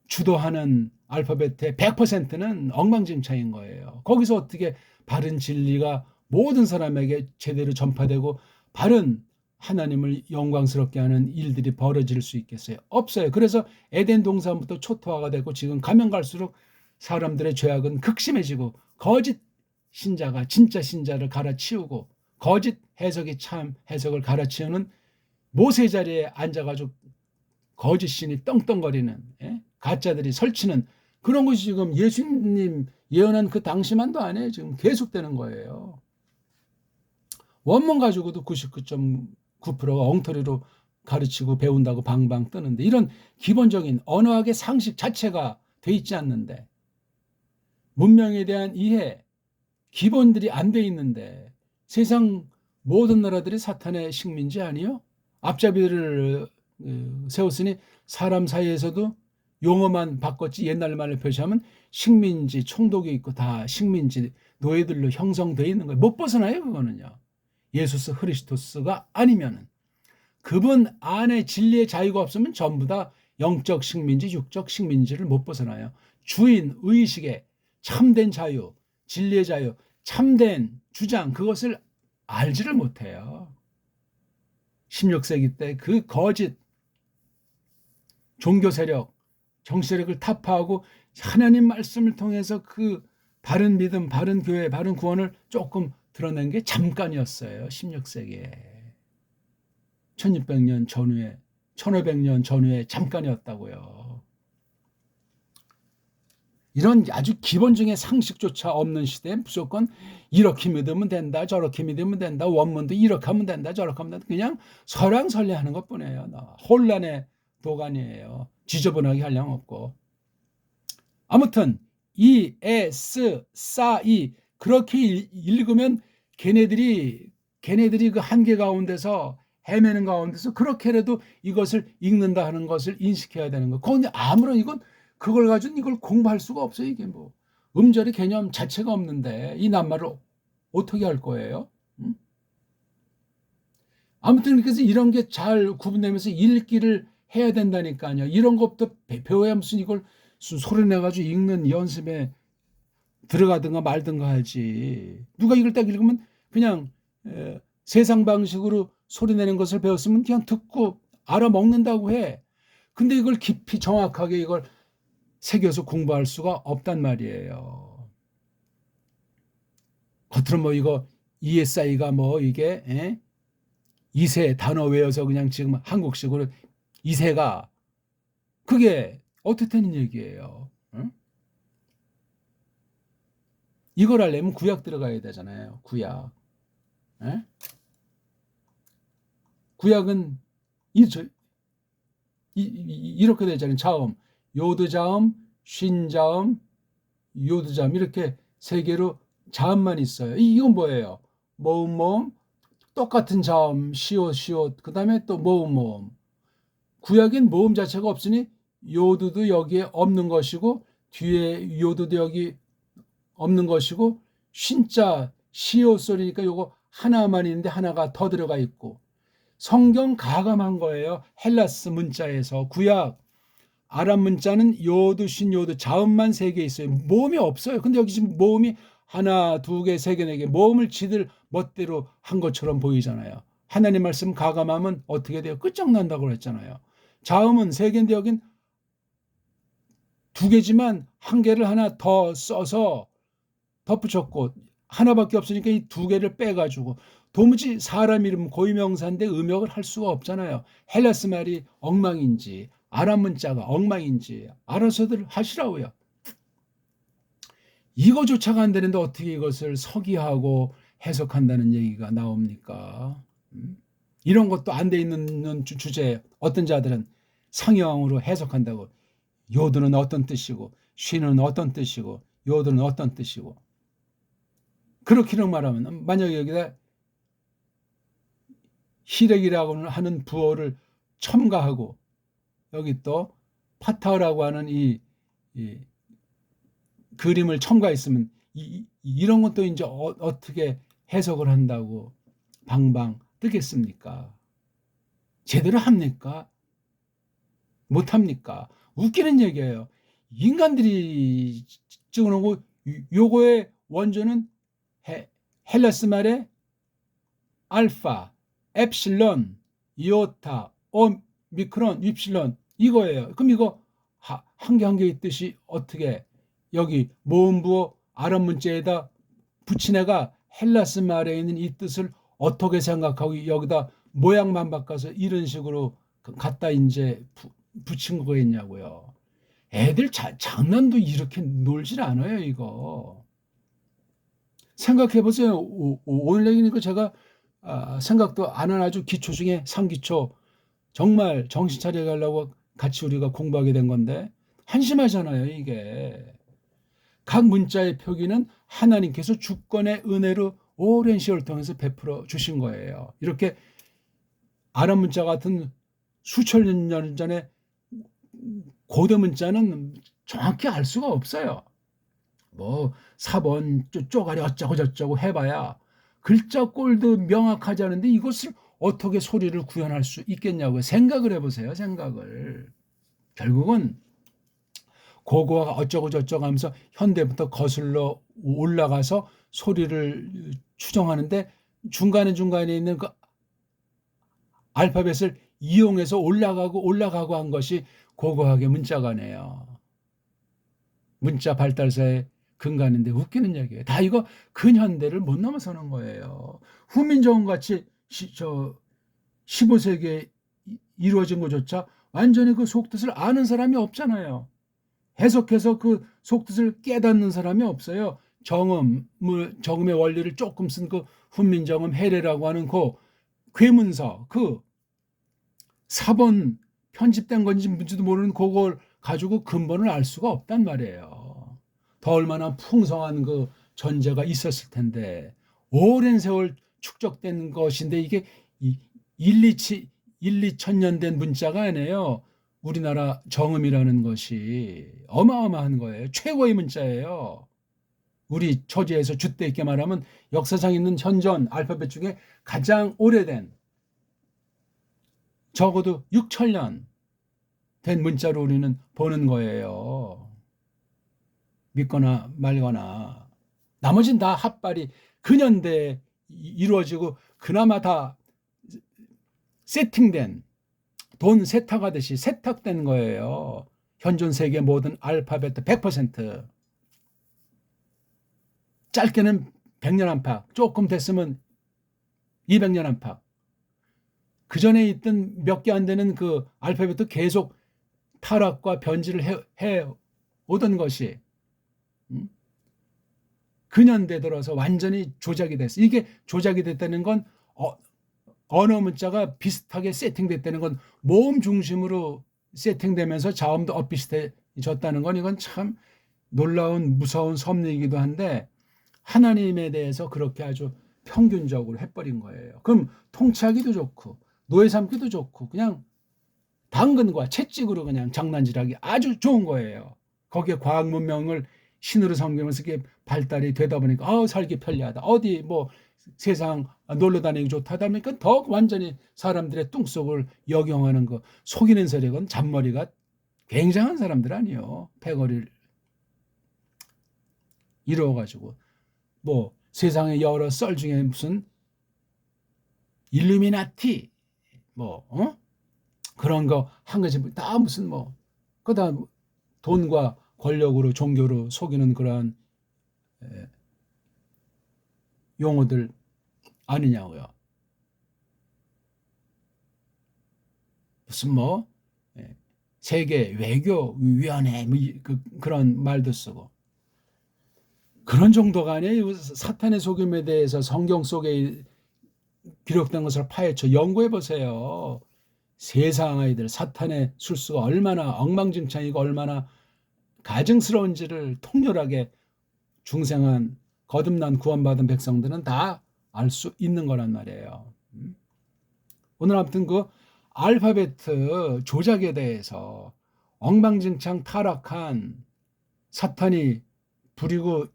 주도하는 알파벳의 100%는 엉망진창인 거예요. 거기서 어떻게 바른 진리가 모든 사람에게 제대로 전파되고 바른 하나님을 영광스럽게 하는 일들이 벌어질 수 있겠어요? 없어요. 그래서 에덴 동산부터 초토화가 되고 지금 가면 갈수록 사람들의 죄악은 극심해지고 거짓 신자가 진짜 신자를 갈아치우고 거짓 해석이 참 해석을 갈아치우는 모세 자리에 앉아가지고 거짓 신이 떵떵거리는 가짜들이 설치는 그런 것이 지금 예수님 예언한 그 당시만도 아니에요. 지금 계속되는 거예요. 원문 가지고도 99.9%가 엉터리로 가르치고 배운다고 방방 뜨는데 이런 기본적인 언어학의 상식 자체가 돼 있지 않는데 문명에 대한 이해 기본들이 안 돼 있는데 세상 모든 나라들이 사탄의 식민지 아니요? 앞잡이를 세웠으니 사람 사이에서도 용어만 바꿨지 옛날 말을 표시하면 식민지, 총독이 있고 다 식민지, 노예들로 형성되어 있는 거예요. 못 벗어나요, 그거는요. 예수스 크리스토스가 아니면은 그분 안에 진리의 자유가 없으면 전부 다 영적 식민지, 육적 식민지를 못 벗어나요. 주인 의식의 참된 자유, 진리의 자유, 참된 주장 그것을 알지를 못해요. 16세기 때 그 거짓 종교 세력, 정치 세력을 타파하고 하나님 말씀을 통해서 그 바른 믿음, 바른 교회, 바른 구원을 조금 드러낸 게 잠깐이었어요. 16세기에. 1600년 전후에, 1500년 전후에 잠깐이었다고요. 이런 아주 기본적인 상식조차 없는 시대에 무조건 이렇게 믿으면 된다, 저렇게 믿으면 된다, 원문도 이렇게 하면 된다, 저렇게 하면 된다. 그냥 설왕설래하는 것뿐이에요. 혼란의 도가니예요. 지저분하게 할 양 없고. 아무튼 이, 에, 스, 싸, 이 그렇게 읽으면 걔네들이 그 한계 가운데서 헤매는 가운데서 그렇게라도 이것을 읽는다 하는 것을 인식해야 되는 거. 그런데 아무런 이건 그걸 가지고 이걸 공부할 수가 없어요. 이게 뭐 음절의 개념 자체가 없는데 이 낱말을 어떻게 할 거예요? 아무튼 그래서 이런 게 잘 구분되면서 읽기를 해야 된다니까요. 이런 것부터 배워야 무슨 이걸 소리 내가지고 읽는 연습에 들어가든가 말든가 하지. 누가 이걸 딱 읽으면 그냥 세상 방식으로 소리 내는 것을 배웠으면 그냥 듣고 알아먹는다고 해. 근데 이걸 깊이 정확하게 이걸 새겨서 공부할 수가 없단 말이에요. 겉으로 뭐 이거 ESI가 뭐 이게 이세 단어 외워서 그냥 지금 한국식으로 이세가 그게 어떻게 되는 얘기예요. 응? 이걸 하려면 구약 들어가야 되잖아요. 구약. 에? 구약은 이렇게 되잖아요. 자음, 요드자음, 쉰자음, 요드자음 이렇게 세 개로 자음만 있어요. 이건 뭐예요? 모음 모음 똑같은 자음 시옷 시옷 그 다음에 또 모음 모음. 구약엔 모음 자체가 없으니 요드도 여기에 없는 것이고 뒤에 요드도 여기 없는 것이고 쉰자 시옷 소리니까 요거 하나만 있는데 하나가 더 들어가 있고 성경 가감한 거예요. 헬라스 문자에서 구약 아람 문자는 요드 쉰 요드 자음만 3개 있어요. 모음이 없어요. 근데 여기 지금 모음이 하나, 2개, 3개, 4개 모음을 지들 멋대로 한 것처럼 보이잖아요. 하나님 말씀 가감하면 어떻게 돼요? 끝장난다고 그랬잖아요. 자음은 3개인데 여긴 2개지만 1개를 하나 더 써서 덧붙였고 하나밖에 없으니까 이 2개를 빼가지고 도무지 사람 이름 고유명사인데 음역을 할 수가 없잖아요. 헬라스 말이 엉망인지 아람 문자가 엉망인지 알아서들 하시라고요. 이거조차가 안 되는데 어떻게 이것을 서기하고 해석한다는 얘기가 나옵니까? 이런 것도 안 돼 있는 주제에 어떤 자들은 상형으로 해석한다고. 요드는 어떤 뜻이고 쉬는 어떤 뜻이고 요드는 어떤 뜻이고. 그렇게는 말하면 만약에 여기다 히렉이라고 하는 부호를 첨가하고 여기 또 파타라고 하는 이 그림을 첨가했으면 이런 것도 이제 어떻게 해석을 한다고 방방 뜨겠습니까? 제대로 합니까? 못합니까? 웃기는 얘기예요. 인간들이 찍어놓은 거 요거의 원조는 헬라스 말의 알파, 엡실론, 이오타, 오미크론, 입실론 이거예요. 그럼 이거 한 개 한 개 있듯이 어떻게 여기 모음부호 아랍 문자에다 붙인 애가 헬라스 말에 있는 이 뜻을 어떻게 생각하고 여기다 모양만 바꿔서 이런 식으로 갖다 이제 붙인 거겠냐고요. 애들 장난도 이렇게 놀질 않아요, 이거. 생각해 보세요. 오늘 얘기니까 제가 생각도 안 한 아주 기초 중에 상기초 정말 정신 차려 가려고 같이 우리가 공부하게 된 건데 한심하잖아요, 이게. 각 문자의 표기는 하나님께서 주권의 은혜로 오랜 시간을 통해서 베풀어 주신 거예요. 이렇게 아랍 문자 같은 수천 년 전에 고대 문자는 정확히 알 수가 없어요. 뭐 사번 쪼가리 어쩌고 저쩌고 해봐야 글자 꼴도 명확하지 않은데 이것을 어떻게 소리를 구현할 수 있겠냐고 생각을 해보세요. 생각을. 결국은 고고가 어쩌고 저쩌고 하면서 현대부터 거슬러 올라가서 소리를 추정하는데 중간에 있는 그 알파벳을 이용해서 올라가고 한 것이 고고하게 문자가네요. 문자 발달사의 근간인데 웃기는 얘기예요. 다 이거 근현대를 못 넘어서는 거예요. 후민정음 같이 15세기에 이루어진 것조차 완전히 그 속뜻을 아는 사람이 없잖아요. 해석해서 그 속뜻을 깨닫는 사람이 없어요. 정음의 원리를 조금 쓴 그 훈민정음 해례라고 하는 그 괴문서, 그 사본 편집된 건지 뭔지도 모르는 그걸 가지고 근본을 알 수가 없단 말이에요. 더 얼마나 풍성한 그 전제가 있었을 텐데 오랜 세월 축적된 것인데 이게 2천 년 된 문자가 아니에요. 우리나라 정음이라는 것이 어마어마한 거예요. 최고의 문자예요. 우리 초지에서 줏대 있게 말하면 역사상 있는 현존 알파벳 중에 가장 오래된 적어도 6천년 된 문자로 우리는 보는 거예요. 믿거나 말거나. 나머지는 다 핫발이 근현대에 이루어지고 그나마 다 세팅된 돈 세탁하듯이 세탁된 거예요. 현존 세계 모든 알파벳 100%. 짧게는 100년 안팎, 조금 됐으면 200년 안팎. 그 전에 있던 몇 개 안 되는 그 알파벳도 계속 타락과 변질을 해 오던 것이 근현대 들어서 완전히 조작이 됐어. 이게 조작이 됐다는 건 언어 문자가 비슷하게 세팅됐다는 건 모음 중심으로 세팅되면서 자음도 엇비슷해졌다는 건 이건 참 놀라운 무서운 섭리이기도 한데 하나님에 대해서 그렇게 아주 평균적으로 해버린 거예요. 그럼 통치하기도 좋고 노예 삼기도 좋고 그냥 당근과 채찍으로 그냥 장난질하기 아주 좋은 거예요. 거기에 과학 문명을 신으로 섬기면서 이게 발달이 되다 보니까 살기 편리하다. 어디 뭐 세상 놀러 다니기 좋다 하다 보니까 더 완전히 사람들의 뚱속을 역용하는 거. 속이는 세력은 잔머리가 굉장한 사람들 아니에요. 패거리를 이루어가지고 뭐 세상의 여러 썰 중에 무슨 일루미나티 뭐 그런 거 한 가지 다 무슨 뭐 그다음 돈과 권력으로 종교로 속이는 그러한 용어들 아니냐고요. 무슨 뭐 세계 외교위원회 뭐 그런 말도 쓰고 그런 정도가 아니에요. 사탄의 속임에 대해서 성경 속에 기록된 것을 파헤쳐 연구해 보세요. 세상 아이들 사탄의 술수가 얼마나 엉망진창이고 얼마나 가증스러운지를 통렬하게 중생한 거듭난 구원받은 백성들은 다 알 수 있는 거란 말이에요. 오늘 아무튼 그 알파벳 조작에 대해서 엉망진창 타락한 사탄이 부리고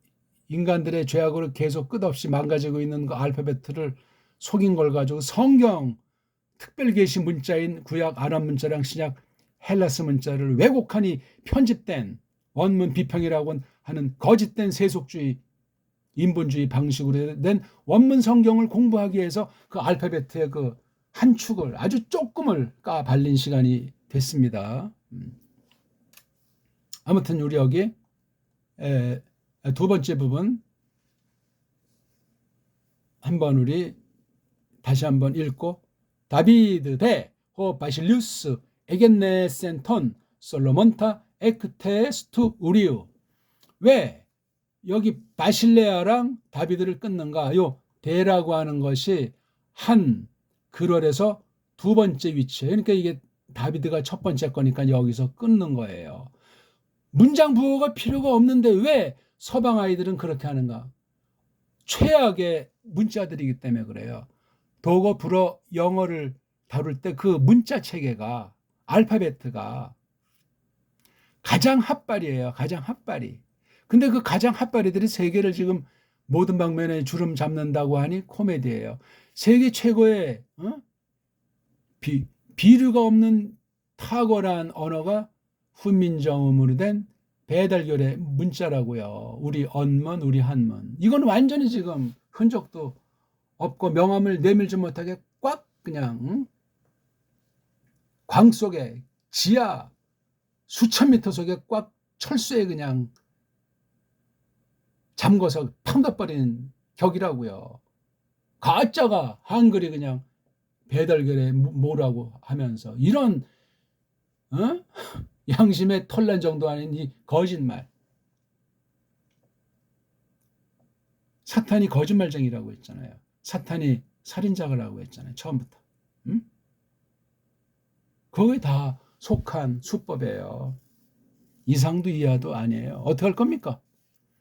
인간들의 죄악으로 계속 끝없이 망가지고 있는 그 알파벳을 속인 걸 가지고 성경 특별계시 문자인 구약 아람 문자랑 신약 헬라스 문자를 왜곡하니 편집된 원문 비평이라고 하는 거짓된 세속주의 인본주의 방식으로 된 원문 성경을 공부하기 위해서 그 알파벳의 그 한 축을 아주 조금을 까발린 시간이 됐습니다. 아무튼 우리 여기 두 번째 부분 한번 우리 다시 한번 읽고 다비드 호 바실리우스 에겐네 센톤 솔로몬타 에크테스투 우리우. 왜 여기 바실레아랑 다비드를 끊는가? 요 대라고 하는 것이 한 글월에서 두 번째 위치에, 그러니까 이게 다비드가 첫 번째 거니까 여기서 끊는 거예요. 문장 부호가 필요가 없는데 왜 서방 아이들은 그렇게 하는가? 최악의 문자들이기 때문에 그래요. 독어, 불어, 영어를 다룰 때 그 문자 체계가 알파벳가 가장 핫발이에요. 가장 핫발이. 근데 그 가장 핫발이들이 세계를 지금 모든 방면에 주름 잡는다고 하니 코미디예요. 세계 최고의 비류가 없는 탁월한 언어가 훈민정음으로 된 배달결의 문자라고요. 우리 언문, 우리 한문. 이건 완전히 지금 흔적도 없고 명암을 내밀지 못하게 꽉 그냥 광 속에 지하 수천 미터 속에 꽉 철수에 그냥 잠궈서 탕다버린 격이라고요. 가짜가 한글이 그냥 배달결에 뭐라고 하면서 이런 양심의 털난 정도 아닌 이 거짓말. 사탄이 거짓말쟁이라고 했잖아요. 사탄이 살인자라고 했잖아요. 처음부터. 그거에 다 속한 수법이에요. 이상도 이하도 아니에요. 어떻게 할 겁니까?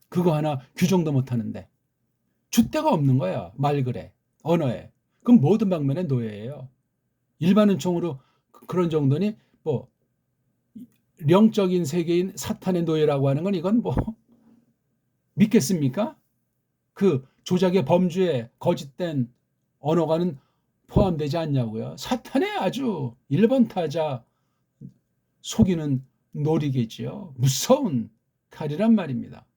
그거 하나 규정도 못하는데. 줏대가 없는 거야. 말글에, 언어에. 그럼 모든 방면의 노예예요. 일반은총으로 그런 정도니 뭐 영적인 세계인 사탄의 노예라고 하는 건 이건 뭐 믿겠습니까? 그 조작의 범주에 거짓된 언어가는 포함되지 않냐고요. 사탄의 아주 1번 타자 속이는 놀이겠지요. 무서운 칼이란 말입니다.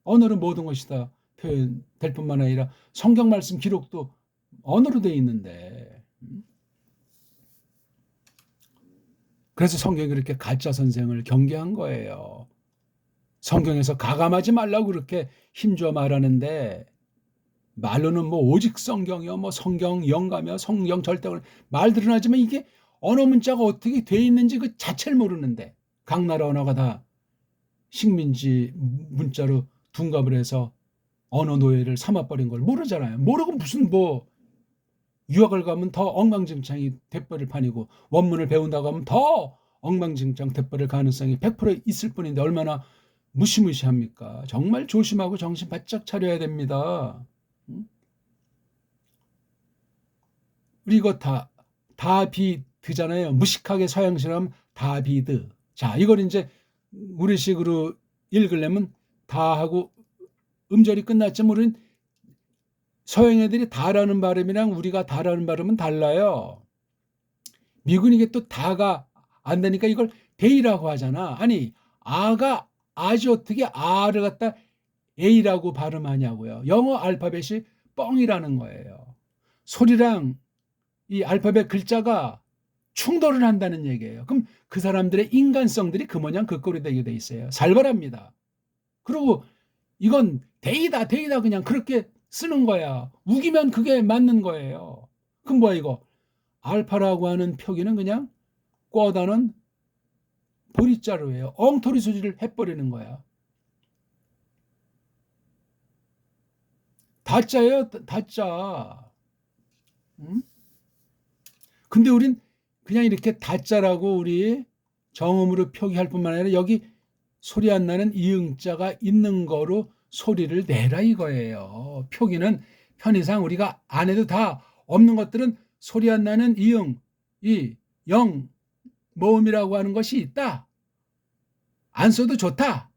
언어는 모든 것이 다 표현될 뿐만 아니라 성경 말씀 기록도 언어로 되어 있는데, 그래서 성경이 그렇게 가짜 선생을 경계한 거예요. 성경에서 가감하지 말라고 그렇게 힘줘 말하는데 말로는 뭐 오직 성경이요, 뭐 성경 영감이요, 성경 절대로 말들은 하지만 이게 언어 문자가 어떻게 돼 있는지 그 자체를 모르는데 각 나라 언어가 다 식민지 문자로 둔갑을 해서 언어 노예를 삼아버린 걸 모르잖아요. 모르고 무슨 뭐 유학을 가면 더 엉망진창이 돼버릴 판이고 원문을 배운다고 하면 더 엉망진창 돼버릴 가능성이 100% 있을 뿐인데 얼마나 무시무시합니까? 정말 조심하고 정신 바짝 차려야 됩니다. 우리 이거 다비드잖아요. 무식하게 서양식으로 다비드. 자, 이걸 이제 우리식으로 읽으려면 다하고 음절이 끝났지만 우리는 서양 애들이 다라는 발음이랑 우리가 다라는 발음은 달라요. 미국은 이게 또 다가 안 되니까 이걸 데이라고 하잖아. 아니, 아가 아지 어떻게 아를 갖다 A라고 발음하냐고요. 영어 알파벳이 뻥이라는 거예요. 소리랑 이 알파벳 글자가 충돌을 한다는 얘기예요. 그럼 그 사람들의 인간성들이 그 모양 그 꼴이 되게 돼 있어요. 살벌합니다. 그리고 이건 데이다 그냥 그렇게 쓰는 거야. 우기면 그게 맞는 거예요. 그럼 뭐야 이거? 알파라고 하는 표기는 그냥 꿔다는 보리자루예요. 엉터리 소리를 해버리는 거야. 다짜예요, 다짜. 응? 근데 우린 그냥 이렇게 다짜라고 우리 정음으로 표기할 뿐만 아니라 여기 소리 안 나는 이응자가 있는 거로 소리를 내라 이거예요. 표기는 편의상 우리가 안 해도 다 없는 것들은 소리 안 나는 이응, 영, 모음이라고 하는 것이 있다. 안 써도 좋다.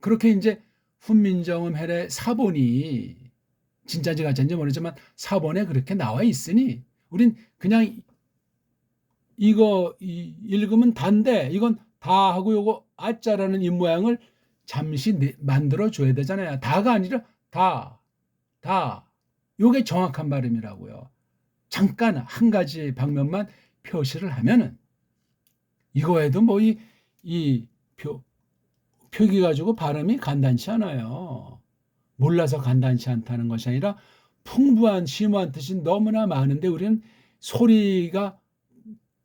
그렇게 이제 훈민정음 해례 사본이 진짜인지 가짜인지 모르지만 사본에 그렇게 나와 있으니 우린 그냥 이거 읽으면 단데 이건 다 하고 요거 아짜라는 이 모양을 잠시 만들어 줘야 되잖아요. 다가 아니라 다. 요게 정확한 발음이라고요. 잠깐 한 가지 방면만 표시를 하면은 이거에도 뭐 이 표기 가지고 발음이 간단치 않아요. 몰라서 간단치 않다는 것이 아니라 풍부한 심오한 뜻이 너무나 많은데 우리는 소리가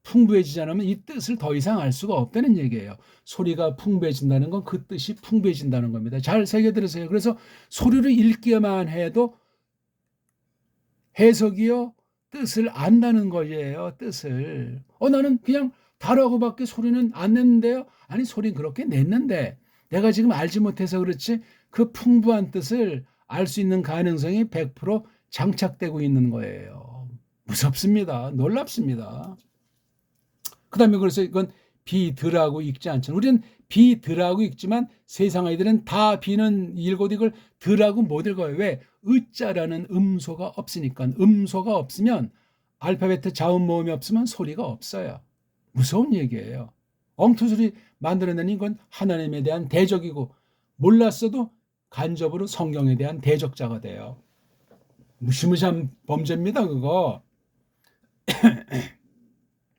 풍부해지지 않으면 이 뜻을 더 이상 알 수가 없다는 얘기예요. 소리가 풍부해진다는 건 그 뜻이 풍부해진다는 겁니다. 잘 새겨들으세요. 그래서 소리를 읽기만 해도 해석이요 뜻을 안다는 거예요. 뜻을. 나는 그냥 다라고밖에 소리는 안 냈는데요. 아니 소리는 그렇게 냈는데 내가 지금 알지 못해서 그렇지 그 풍부한 뜻을 알 수 있는 가능성이 100% 장착되고 있는 거예요. 무섭습니다. 놀랍습니다. 그 다음에 그래서 이건 비드라고 읽지 않잖아요. 우리는 비드라고 읽지만 세상 아이들은 다 비는 읽어도 이걸 드라고 못 읽어요. 왜? 으자라는 음소가 없으니까. 음소가 없으면 알파베트 자음 모음이 없으면 소리가 없어요. 무서운 얘기예요. 엉터소리 만들어내는 건 하나님에 대한 대적이고 몰랐어도 간접으로 성경에 대한 대적자가 돼요. 무시무시한 범죄입니다. 그거.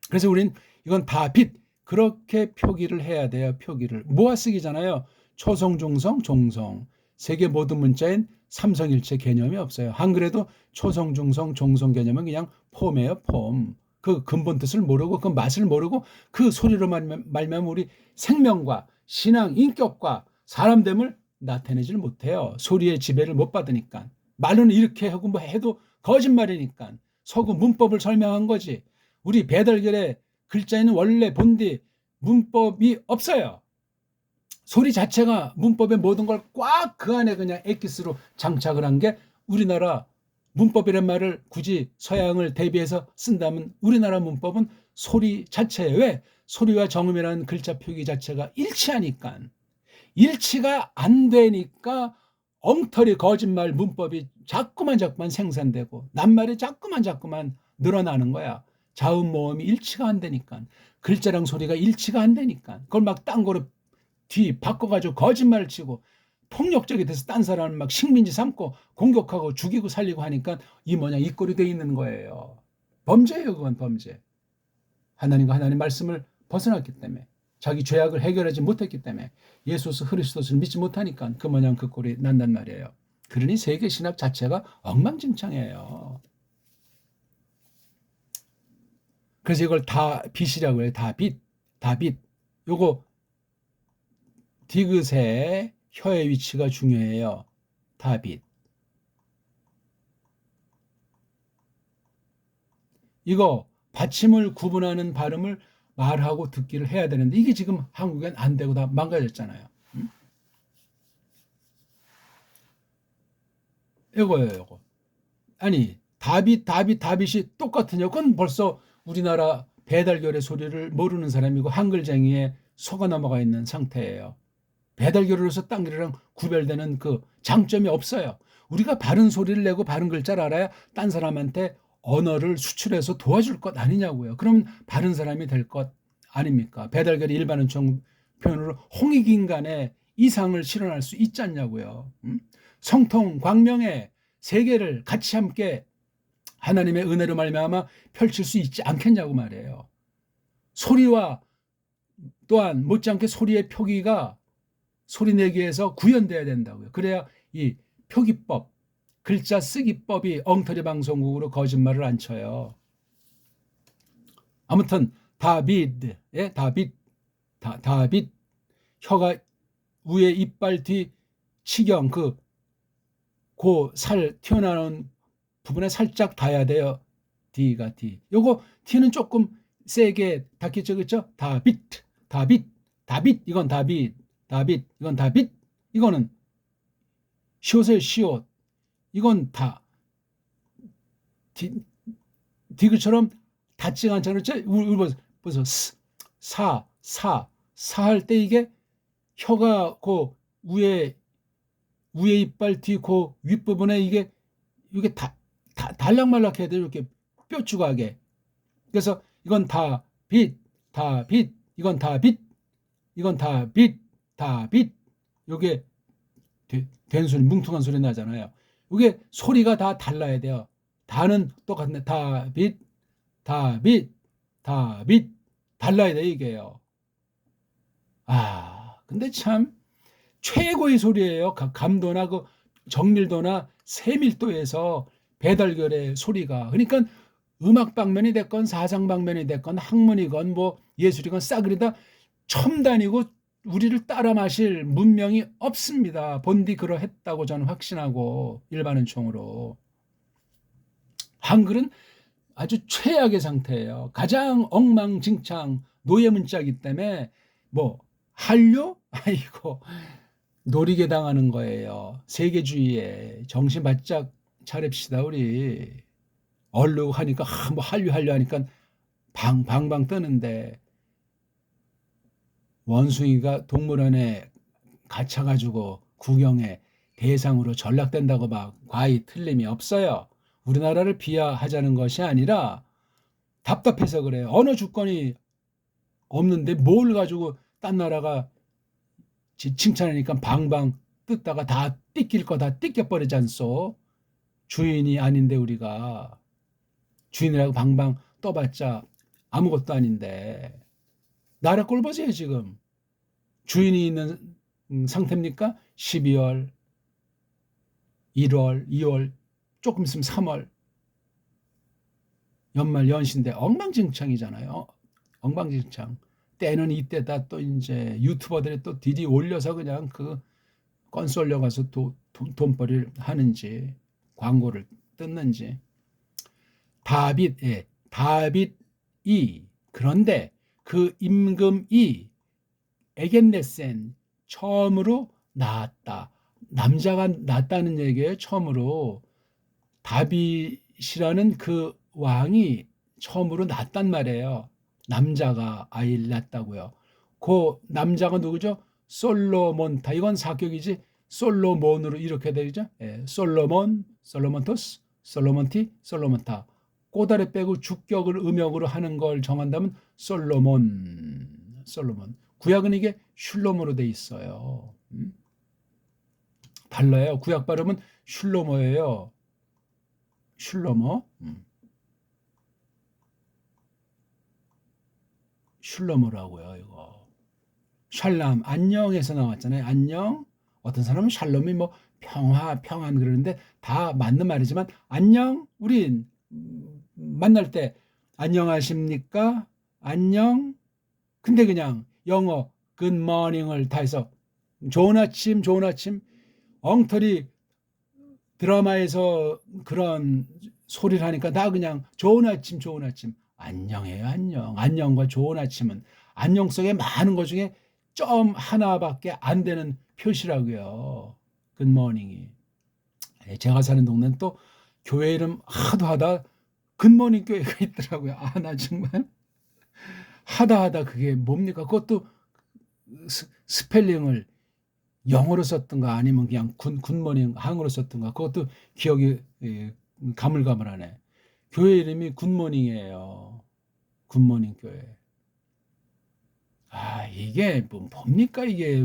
그래서 우린 이건 다 빛 그렇게 표기를 해야 돼요. 표기를 모아쓰기잖아요. 초성, 중성, 종성. 세계 모든 문자엔 삼성일체 개념이 없어요. 한글에도 초성, 중성, 종성 개념은 그냥 폼이에요. 폼. 그 근본 뜻을 모르고 그 맛을 모르고 그 소리로 말미암아 우리 생명과 신앙, 인격과 사람됨을 나타내질 못해요. 소리의 지배를 못 받으니까. 말로는 이렇게 하고 뭐 해도 거짓말이니까. 서구 문법을 설명한 거지. 우리 배달결의 글자에는 원래 본디 문법이 없어요. 소리 자체가 문법의 모든 걸 꽉 그 안에 그냥 엑기스로 장착을 한 게 우리나라 문법이란 말을 굳이 서양을 대비해서 쓴다면 우리나라 문법은 소리 자체예요. 왜? 소리와 정음이라는 글자 표기 자체가 일치하니까. 일치가 안 되니까 엉터리 거짓말 문법이 자꾸만 생산되고 낱말이 자꾸만 늘어나는 거야. 자음 모음이 일치가 안 되니까. 글자랑 소리가 일치가 안 되니까. 그걸 막 딴 거로 뒤 바꿔가지고 거짓말을 치고 폭력적이 돼서 딴 사람을 막 식민지 삼고 공격하고 죽이고 살리고 하니까 이 모양 이 꼴이 돼 있는 거예요. 범죄예요. 그건 범죄. 하나님과 하나님 말씀을 벗어났기 때문에 자기 죄악을 해결하지 못했기 때문에 예수 그리스도를 믿지 못하니까 그 모양 그 꼴이 난단 말이에요. 그러니 세계 신학 자체가 엉망진창이에요. 그래서 이걸 다 빛이라고 해요. 다 빛. 요거 디귿의 혀의 위치가 중요해요. 다 빛. 이거 받침을 구분하는 발음을 말하고 듣기를 해야 되는데 이게 지금 한국엔 안 되고 다 망가졌잖아요. 이거예요, 이거. 아니, 다빗이 똑같으냐? 그건 벌써 우리나라 배달결의 소리를 모르는 사람이고 한글쟁이에 속아 넘어가 있는 상태예요. 배달결로서 딴글이랑 구별되는 그 장점이 없어요. 우리가 바른 소리를 내고 바른 글자를 알아야 딴 사람한테 언어를 수출해서 도와줄 것 아니냐고요. 그럼 바른 사람이 될 것 아닙니까? 배달결이 일반 은총 표현으로 홍익인간의 이상을 실현할 수 있지 않냐고요. 성통, 광명의 세 개를 같이 함께 하나님의 은혜로 말미암아 펼칠 수 있지 않겠냐고 말이에요. 소리와 또한 못지않게 소리의 표기가 소리 내기에서 구현돼야 된다고요. 그래야 이 표기법, 글자 쓰기법이 엉터리 방송국으로 거짓말을 안 쳐요. 아무튼 다빗, 혀가 위에 이빨 뒤 치경 그 그 살 튀어나오는 부분에 살짝 닿아야 돼요. D가 D. 요거 T는 조금 세게 닿겠죠, 그렇죠? 다빗, 다빗, 다빗. 이건 다빗, 다빗. 이건 다빗. 이거는 시옷이에요, 시옷. 이건 다 디귿처럼 닿지가 않잖아요. 우리 보세요. 사 할 때 이게 혀가 그 위에 이빨 뒤 그 윗부분에 이게 달락말락 해야 돼요. 이렇게 뾰족하게. 그래서 이건 다 빛, 다 빛, 이건 다 빛, 이건 다 빛, 다 빛. 요게 된 소리, 뭉퉁한 소리 나잖아요. 이게 소리가 다 달라야 돼요. 다는 똑같네. 다 빛, 다 빛, 다 빛. 달라야 돼, 이게요. 근데 참 최고의 소리예요. 감도나 그 정밀도나 세밀도에서 배달결의 소리가. 그러니까 음악 방면이 됐건 사상 방면이 됐건 학문이건 뭐 예술이건 싸그리다 첨단이고 우리를 따라 마실 문명이 없습니다. 본디 그러했다고 저는 확신하고 일반은총으로. 한글은 아주 최악의 상태예요. 가장 엉망진창 노예 문자이기 때문에 뭐 한류? 아이고 노리게 당하는 거예요. 세계주의에 정신 바짝 차립시다 우리. 얼르고 하니까 뭐 한류 하니까 방방 뜨는데 원숭이가 동물원에 갇혀가지고 구경에 대상으로 전락된다고 막 과히 틀림이 없어요. 우리나라를 비하하자는 것이 아니라 답답해서 그래요. 언어 주권이 없는데 뭘 가지고 딴 나라가 칭찬하니까 방방 뜯다가 다 띠낄 거 다 띠껴버리지 않소. 주인이 아닌데 우리가 주인이라고 방방 떠봤자 아무것도 아닌데 나라 꼴 보세요 지금. 주인이 있는 상태입니까? 12월, 1월, 2월, 조금 있으면 3월 연말 연시인데 엉망진창이잖아요. 엉망진창. 때는 이때다. 또 이제 유튜버들이 또 디디 올려서 그냥 그 건수 올려가서 돈벌이를 하는지 광고를 뜯는지. 다빗, 예, 다빗이. 그런데 그 임금이 에겐네센 처음으로 낳았다. 남자가 낳았다는 얘기예요. 처음으로 다빗이라는 그 왕이 처음으로 낳았단 말이에요. 남자가 아이를 낳았다고요. 그 남자가 누구죠? 솔로몬타. 이건 사격이지. 솔로몬으로 이렇게 되죠. 예, 솔로몬, 솔로몬토스, 솔로몬티, 솔로몬타. 꼬다리 빼고 주격을 음역으로 하는 걸 정한다면 솔로몬, 솔로몬. 구약은 이게 슐롬으로 돼 있어요. 달라요. 구약 발음은 슐로머예요. 슐로머. 슐로머라고요, 이거. 샬람, 안녕에서 나왔잖아요. 안녕. 어떤 사람은 샬롬이 뭐 평안 그러는데 다 맞는 말이지만 안녕. 우린 만날 때 안녕하십니까? 안녕. 근데 그냥 영어 good morning을 다 해서 좋은 아침, 좋은 아침. 엉터리 드라마에서 그런 소리를 하니까 나 그냥 좋은 아침, 좋은 아침. 안녕해요, 안녕. 안녕과 좋은 아침은 안녕 속에 많은 것 중에 점 하나밖에 안 되는 표시라고요. 굿모닝이. 제가 사는 동네는 또 교회 이름 하도 하다 굿모닝 교회가 있더라고요. 나 정말 하다 그게 뭡니까? 그것도 스펠링을 영어로 썼던가 아니면 그냥 굿모닝 한글로 썼던가 그것도 기억이 가물가물하네. 교회 이름이 굿모닝이에요. 굿모닝 교회. 이게 뭡니까 이게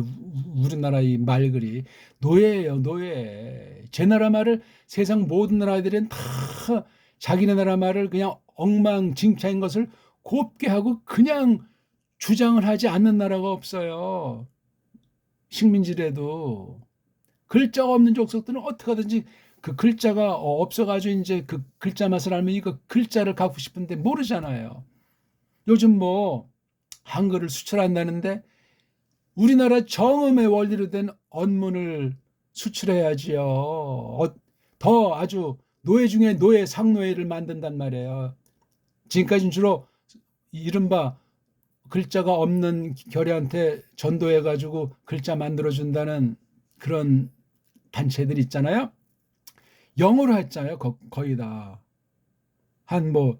우리나라 이 말글이 노예예요, 노예. 제 나라 말을 세상 모든 나라들은 다 자기네 나라 말을 그냥 엉망진창인 것을 곱게 하고 그냥 주장을 하지 않는 나라가 없어요. 식민지래도 글자가 없는 족속들은 어떻게 하든지 그 글자가 없어가지고 이제 그 글자 맛을 알면 이거 글자를 갖고 싶은데 모르잖아요. 요즘 뭐 한글을 수출한다는데 우리나라 정음의 원리로 된 언문을 수출해야지요. 더 아주 노예 중에 노예, 상노예를 만든단 말이에요. 지금까지는 주로 이른바 글자가 없는 결의한테 전도해가지고 글자 만들어준다는 그런 단체들 있잖아요. 영어로 했잖아요. 거의 다. 한 뭐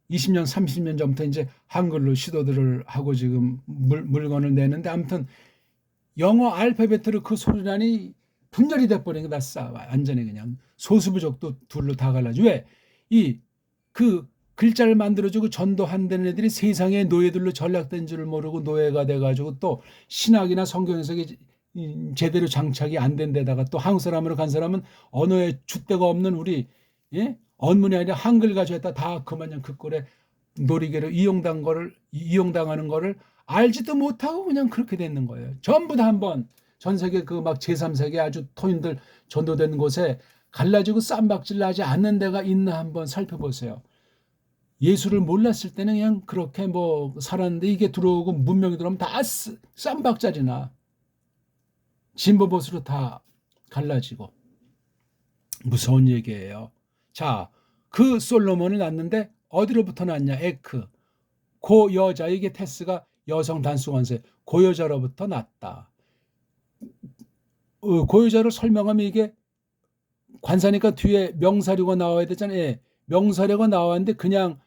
20년, 30년 전부터 이제 한글로 시도들을 하고 지금 물건을 내는데, 아무튼 영어 알파벳으로 그 소리라니 분열이 돼버린 거다. 완전히 그냥 소수부족도 둘로 다 갈라져. 왜? 그 글자를 만들어주고 전도한다는 애들이 세상의 노예들로 전락된 줄을 모르고 노예가 돼가지고 또 신학이나 성경 해석이 제대로 장착이 안 된 데다가 또 한국 사람으로 간 사람은 언어에 줏대가 없는 우리, 예? 언문이 아니라 한글 가져왔다 다 그만냥 그 꼴에 놀이개로 이용당하는 거를 알지도 못하고 그냥 그렇게 되는 거예요. 전부 다 한번 전 세계 그 막 제3세계 아주 토인들 전도된 곳에 갈라지고 쌈박질 나지 않는 데가 있나 한번 살펴보세요. 예수를 몰랐을 때는 그냥 그렇게 뭐 살았는데, 이게 들어오고 문명이 들어오면 다 쌈박자리나 진보보수로 다 갈라지고 무서운 얘기예요. 자, 그 솔로몬을 낳는데 어디로부터 낳냐? 에크. 그 여자, 이게 테스가 여성 단수관세, 그 여자로부터 낳았다. 그 여자를 설명하면 이게 관사니까 뒤에 명사료가 나와야 되잖아요. 예, 명사료가 나왔는데 그냥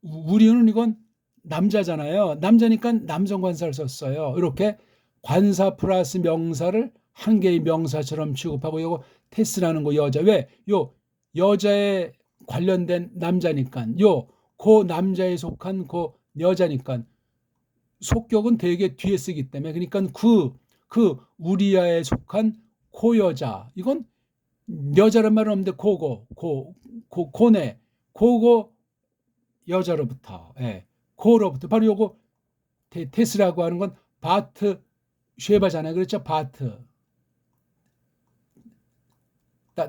우리는 이건 남자잖아요. 남자니까 남성 관사를 썼어요. 이렇게 관사 플러스 명사를 한 개의 명사처럼 취급하고, 이거 테스라는 거 여자. 왜? 요 여자에 관련된 남자니까, 그 남자에 속한 그 여자니까 속격은 되게 뒤에 쓰기 때문에, 그러니까 그 우리아에 속한 그 여자, 이건 여자란 말은 없는데 고네 고거 여자로부터, 예, 고로부터 바로 요거 테스라고 하는 건 바트 쉐바잖아요. 그렇죠? 바트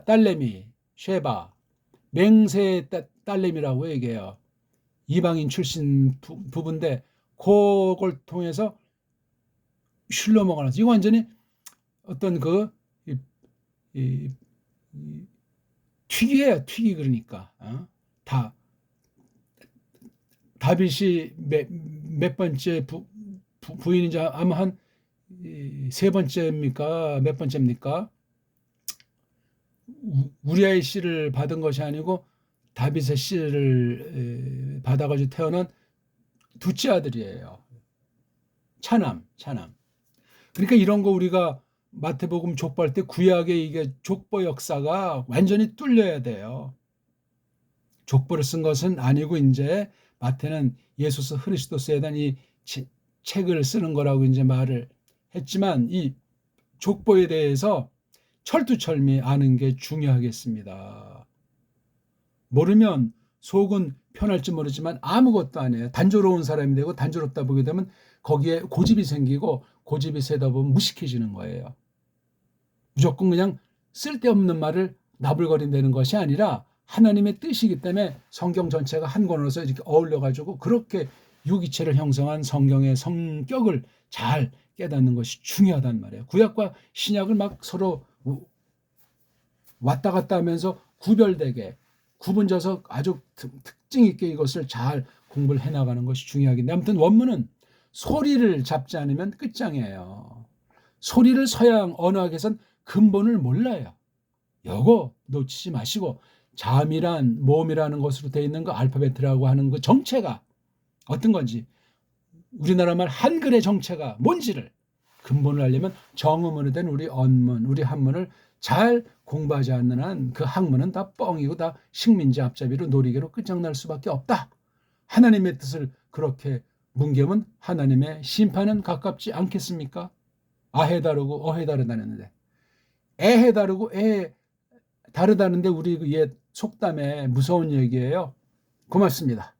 딸내미 쉐바, 맹세의 딸내미라고 얘기해요. 이방인 출신 부부인데 그걸 통해서 슐로모가 나서, 이거 완전히 어떤 튀기예요. 튀기. 그러니까 다윗이 몇 번째 부인인지 아마 한 세 번째입니까? 몇 번째입니까? 우리아의 씨를 받은 것이 아니고 다윗의 씨를 받아가지고 태어난 둘째 아들이에요. 차남. 그러니까 이런 거 우리가 마태복음 족보할 때 구약의 이게 족보 역사가 완전히 뚫려야 돼요. 족보를 쓴 것은 아니고 이제 마태는 예수스 흐리스도스에 대한 이 책을 쓰는 거라고 이제 말을 했지만, 이 족보에 대해서 철두철미 아는 게 중요하겠습니다. 모르면 속은 편할지 모르지만 아무것도 아니에요. 단조로운 사람이 되고, 단조롭다 보게 되면 거기에 고집이 생기고, 고집이 세다 보면 무식해지는 거예요. 무조건 그냥 쓸데없는 말을 나불거린다는 것이 아니라 하나님의 뜻이기 때문에 성경 전체가 한 권으로서 이렇게 어울려가지고 그렇게 유기체를 형성한 성경의 성격을 잘 깨닫는 것이 중요하단 말이에요. 구약과 신약을 막 서로 왔다 갔다 하면서 구별되게 구분져서 아주 특징 있게 이것을 잘 공부를 해나가는 것이 중요하겠는데, 아무튼 원문은 소리를 잡지 않으면 끝장이에요. 소리를 서양 언어학에선 근본을 몰라요. 요거 놓치지 마시고, 잠이란 몸이라는 것으로 되어 있는 그 알파벳이라고 하는 그 정체가 어떤 건지, 우리나라 말 한글의 정체가 뭔지를 근본을 알려면 정음으로 된 우리 언문, 우리 한문을 잘 공부하지 않는 한 그 학문은 다 뻥이고 다 식민지 앞잡이로 놀이개로 끝장날 수밖에 없다. 하나님의 뜻을 그렇게 뭉개면 하나님의 심판은 가깝지 않겠습니까? 아해 다르고 어해 다르다는데, 애해 다르고 애 다르다는데 우리 그 옛 속담에 무서운 얘기예요. 고맙습니다.